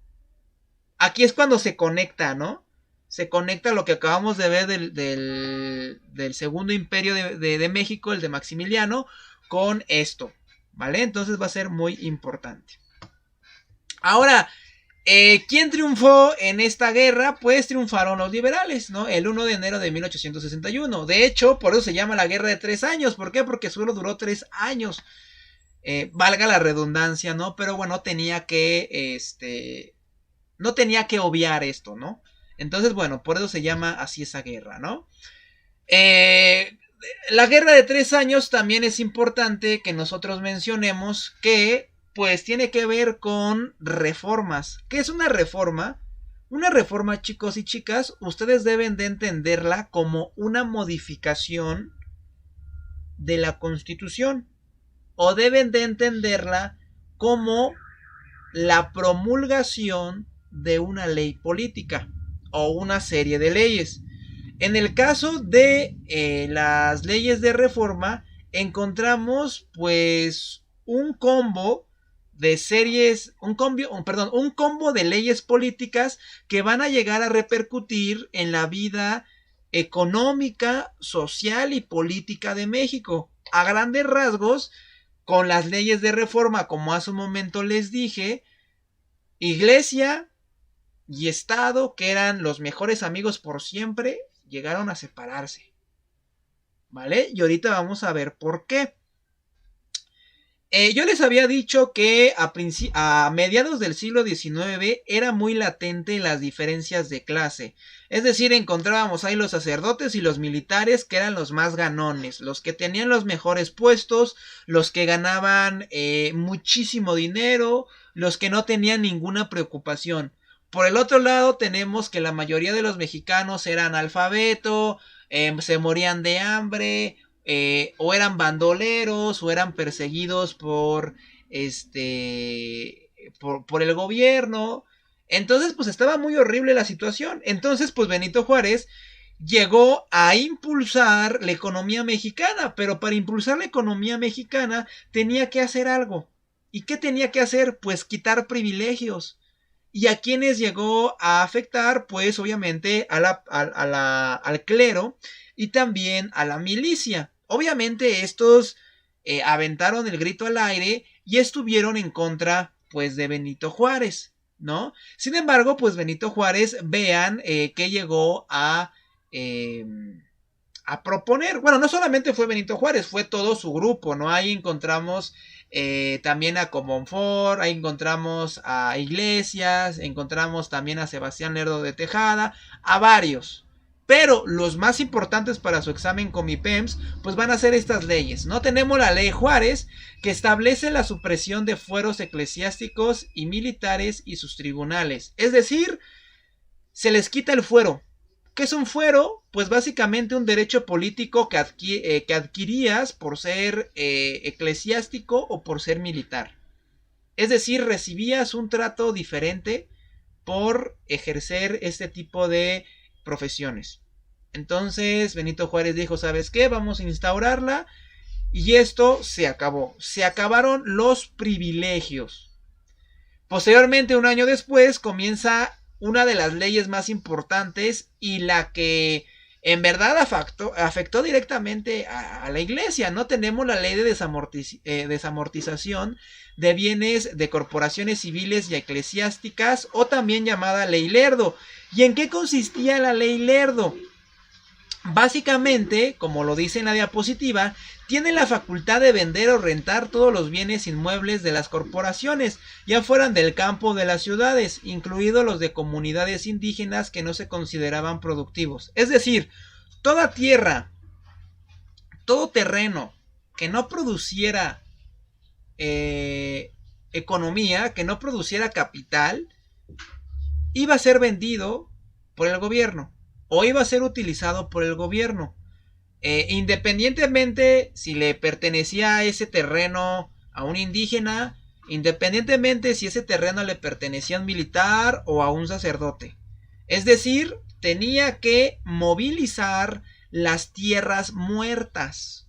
Aquí es cuando se conecta, ¿no? Se conecta lo que acabamos de ver del segundo imperio de México, el de Maximiliano, con esto, ¿vale? Entonces va a ser muy importante. Ahora, ¿quién triunfó en esta guerra? Pues triunfaron los liberales, ¿no? El 1 de enero de 1861. De hecho, por eso se llama la Guerra de 3 años. ¿Por qué? Porque solo duró 3 años. Valga la redundancia, ¿no? Pero bueno, no tenía que obviar esto, ¿no? Entonces, bueno, por eso se llama así esa guerra, ¿no? La Guerra de 3 años también es importante que nosotros mencionemos que pues tiene que ver con reformas. ¿Qué es una reforma? Una reforma, chicos y chicas, ustedes deben de entenderla como una modificación de la Constitución. O deben de entenderla como la promulgación de una ley política o una serie de leyes. En el caso de las leyes de reforma, encontramos pues un combo de series, un combo de leyes políticas que van a llegar a repercutir en la vida económica, social y política de México. A grandes rasgos, con las leyes de reforma, como hace un momento les dije, Iglesia y Estado, que eran los mejores amigos por siempre, llegaron a separarse. ¿Vale? Y ahorita vamos a ver por qué. Yo les había dicho que a mediados del siglo XIX era muy latente las diferencias de clase. Es decir, encontrábamos ahí los sacerdotes y los militares, que eran los más ganones, los que tenían los mejores puestos, los que ganaban muchísimo dinero, los que no tenían ninguna preocupación. Por el otro lado tenemos que la mayoría de los mexicanos eran analfabetos, se morían de hambre, o eran bandoleros o eran perseguidos por el gobierno. Entonces pues estaba muy horrible la situación. Entonces pues Benito Juárez llegó a impulsar la economía mexicana, pero para impulsar la economía mexicana tenía que hacer algo. ¿Y qué tenía que hacer? Pues quitar privilegios. ¿Y a quiénes llegó a afectar? Pues obviamente al clero y también a la milicia. Obviamente estos aventaron el grito al aire y estuvieron en contra pues de Benito Juárez, ¿no? Sin embargo, pues Benito Juárez, vean que llegó a proponer. Bueno, no solamente fue Benito Juárez, fue todo su grupo, ¿no? Ahí encontramos también a Comonfort, ahí encontramos a Iglesias, encontramos también a Sebastián Lerdo de Tejada, a varios. Pero los más importantes para su examen Comipems, pues van a ser estas leyes, ¿no? Tenemos la ley Juárez, que establece la supresión de fueros eclesiásticos y militares y sus tribunales. Es decir, se les quita el fuero. ¿Qué es un fuero? Pues básicamente un derecho político que adquirías por ser eclesiástico o por ser militar. Es decir, recibías un trato diferente por ejercer este tipo de profesiones. Entonces Benito Juárez dijo, ¿sabes qué? Vamos a instaurarla. Y esto se acabó. Se acabaron los privilegios. Posteriormente, un año después, comienza una de las leyes más importantes y la que en verdad afectó directamente a la iglesia, ¿no? Tenemos la ley de desamortización de bienes de corporaciones civiles y eclesiásticas, o también llamada ley Lerdo. ¿Y en qué consistía la ley Lerdo? Básicamente, como lo dice en la diapositiva, tiene la facultad de vender o rentar todos los bienes inmuebles de las corporaciones, ya fueran del campo o de las ciudades, incluidos los de comunidades indígenas que no se consideraban productivos. Es decir, toda tierra, todo terreno que no produciera economía, que no produciera capital, iba a ser vendido por el gobierno o iba a ser utilizado por el gobierno. Independientemente si le pertenecía a ese terreno a un indígena, independientemente si ese terreno le pertenecía a un militar o a un sacerdote. Es decir, tenía que movilizar las tierras muertas.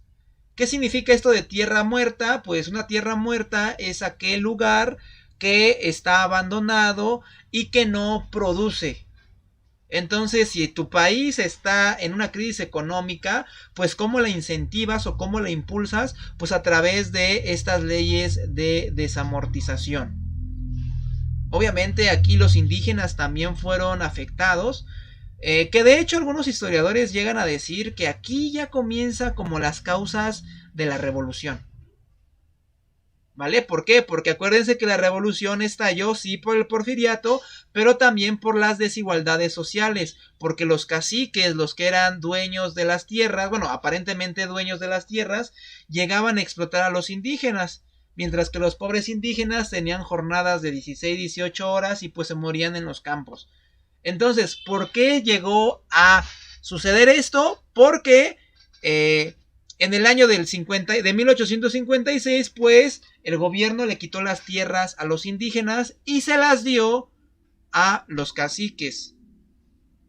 ¿Qué significa esto de tierra muerta? Pues una tierra muerta es aquel lugar que está abandonado y que no produce. Entonces, si tu país está en una crisis económica, pues ¿cómo la incentivas o cómo la impulsas? Pues a través de estas leyes de desamortización. Obviamente aquí los indígenas también fueron afectados, que de hecho algunos historiadores llegan a decir que aquí ya comienza como las causas de la revolución. ¿Vale? ¿Por qué? Porque acuérdense que la revolución estalló sí por el porfiriato, pero también por las desigualdades sociales, porque los caciques, los que eran dueños de las tierras, bueno, aparentemente dueños de las tierras, llegaban a explotar a los indígenas, mientras que los pobres indígenas tenían jornadas de 16, 18 horas y pues se morían en los campos. Entonces, ¿por qué llegó a suceder esto? Porque en el año de 1856, pues, el gobierno le quitó las tierras a los indígenas y se las dio a los caciques,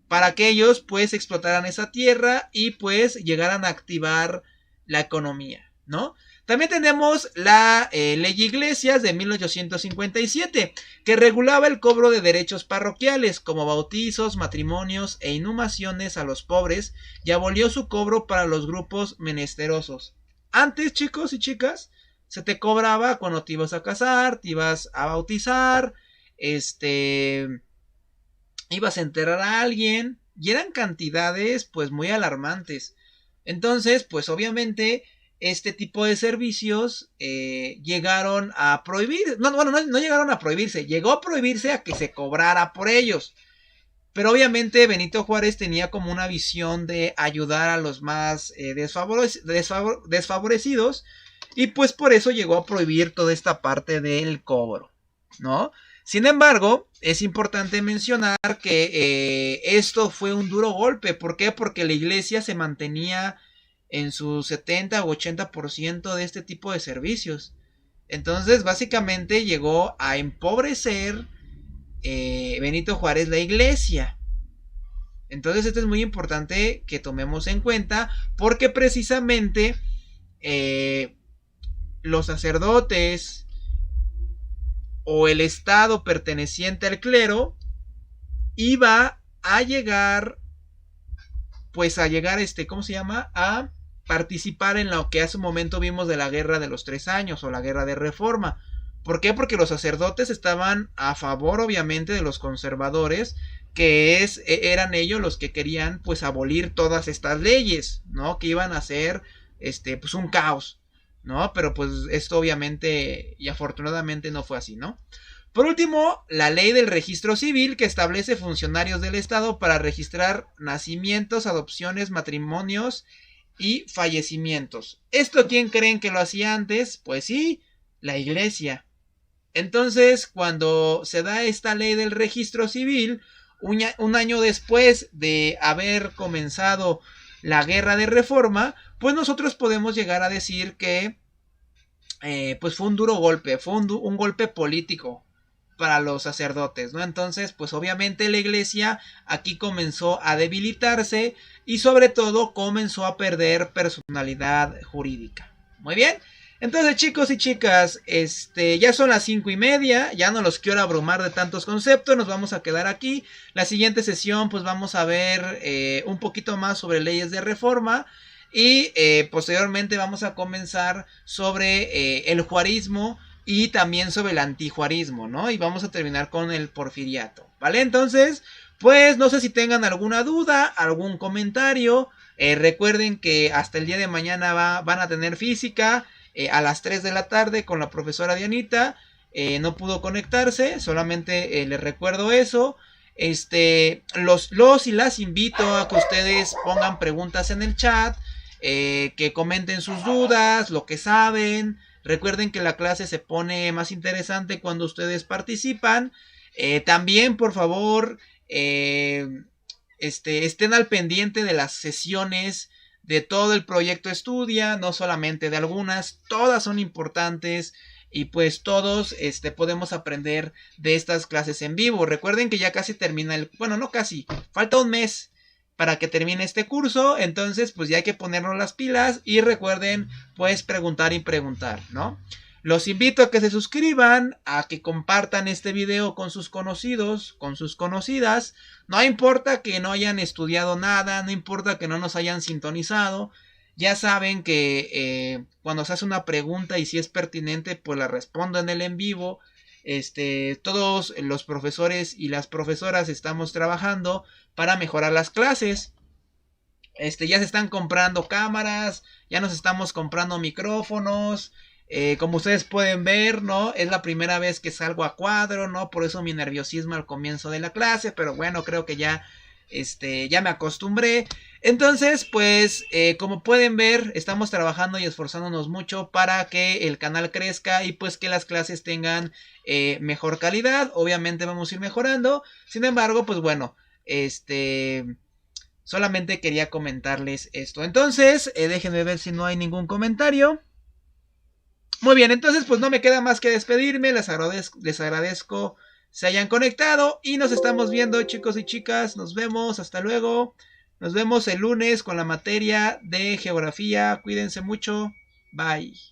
para que ellos, pues, explotaran esa tierra y, pues, llegaran a activar la economía, ¿no? También tenemos la Ley Iglesias de 1857, que regulaba el cobro de derechos parroquiales, como bautizos, matrimonios e inhumaciones a los pobres, y abolió su cobro para los grupos menesterosos. Antes, chicos y chicas, se te cobraba cuando te ibas a casar, te ibas a bautizar, ibas a enterrar a alguien, y eran cantidades pues muy alarmantes. Entonces, pues obviamente este tipo de servicios llegaron a prohibir, no llegaron a prohibirse, llegó a prohibirse a que se cobrara por ellos. Pero obviamente Benito Juárez tenía como una visión de ayudar a los más desfavorecidos, y pues por eso llegó a prohibir toda esta parte del cobro, ¿no? Sin embargo, es importante mencionar que esto fue un duro golpe. ¿Por qué? Porque la iglesia se mantenía en su 70 u 80% de este tipo de servicios. Entonces, básicamente llegó a empobrecer Benito Juárez la iglesia. Entonces, esto es muy importante que tomemos en cuenta, porque precisamente los sacerdotes o el estado perteneciente al clero iba a llegar, pues a llegar ¿cómo se llama? A participar en lo que hace un momento vimos de la Guerra de los 3 años o la Guerra de Reforma. ¿Por qué? Porque los sacerdotes estaban a favor, obviamente, de los conservadores, que eran ellos los que querían pues abolir todas estas leyes, ¿no? Que iban a hacer pues un caos, ¿no? Pero pues esto obviamente y afortunadamente no fue así, ¿no? Por último, la ley del registro civil, que establece funcionarios del Estado para registrar nacimientos, adopciones, matrimonios y fallecimientos. ¿Esto quién creen que lo hacía antes? Pues sí, la iglesia. Entonces, cuando se da esta ley del registro civil, un año después de haber comenzado la Guerra de Reforma, pues nosotros podemos llegar a decir que pues fue un duro golpe, fue un golpe político para los sacerdotes, ¿no? Entonces, pues obviamente la iglesia aquí comenzó a debilitarse y sobre todo comenzó a perder personalidad jurídica. Muy bien. Entonces, chicos y chicas, ya son las 5:30, ya no los quiero abrumar de tantos conceptos, nos vamos a quedar aquí. La siguiente sesión, pues vamos a ver un poquito más sobre leyes de reforma, y posteriormente vamos a comenzar sobre el juarismo y también sobre el antijuarismo, ¿no? Y vamos a terminar con el porfiriato, ¿vale? Entonces, pues no sé si tengan alguna duda, algún comentario. Recuerden que hasta el día de mañana van a tener física. A las 3 de la tarde con la profesora Dianita. No pudo conectarse, solamente les recuerdo eso. Los y las invito a que ustedes pongan preguntas en el chat, que comenten sus dudas, lo que saben. Recuerden que la clase se pone más interesante cuando ustedes participan. También, por favor, estén al pendiente de las sesiones de todo el proyecto Estudia, no solamente de algunas, todas son importantes, y pues todos podemos aprender de estas clases en vivo. Recuerden que ya casi termina bueno, no casi, falta un mes para que termine este curso, entonces pues ya hay que ponernos las pilas, y recuerden pues preguntar y preguntar, ¿no? Los invito a que se suscriban, a que compartan este video con sus conocidos, con sus conocidas. No importa que no hayan estudiado nada, no importa que no nos hayan sintonizado. Ya saben que cuando se hace una pregunta y si es pertinente, pues la respondo en el en vivo. Todos los profesores y las profesoras estamos trabajando para mejorar las clases. Ya se están comprando cámaras, ya nos estamos comprando micrófonos. Como ustedes pueden ver, ¿no? Es la primera vez que salgo a cuadro, ¿no? Por eso mi nerviosismo al comienzo de la clase, pero bueno, creo que ya me acostumbré. Entonces, pues, como pueden ver, estamos trabajando y esforzándonos mucho para que el canal crezca y pues que las clases tengan mejor calidad. Obviamente vamos a ir mejorando. Sin embargo, pues bueno, solamente quería comentarles esto. Entonces, déjenme ver si no hay ningún comentario. Muy bien, entonces pues no me queda más que despedirme. Les agradezco se hayan conectado y nos estamos viendo, chicos y chicas. Nos vemos, hasta luego. Nos vemos el lunes con la materia de geografía. Cuídense mucho. Bye.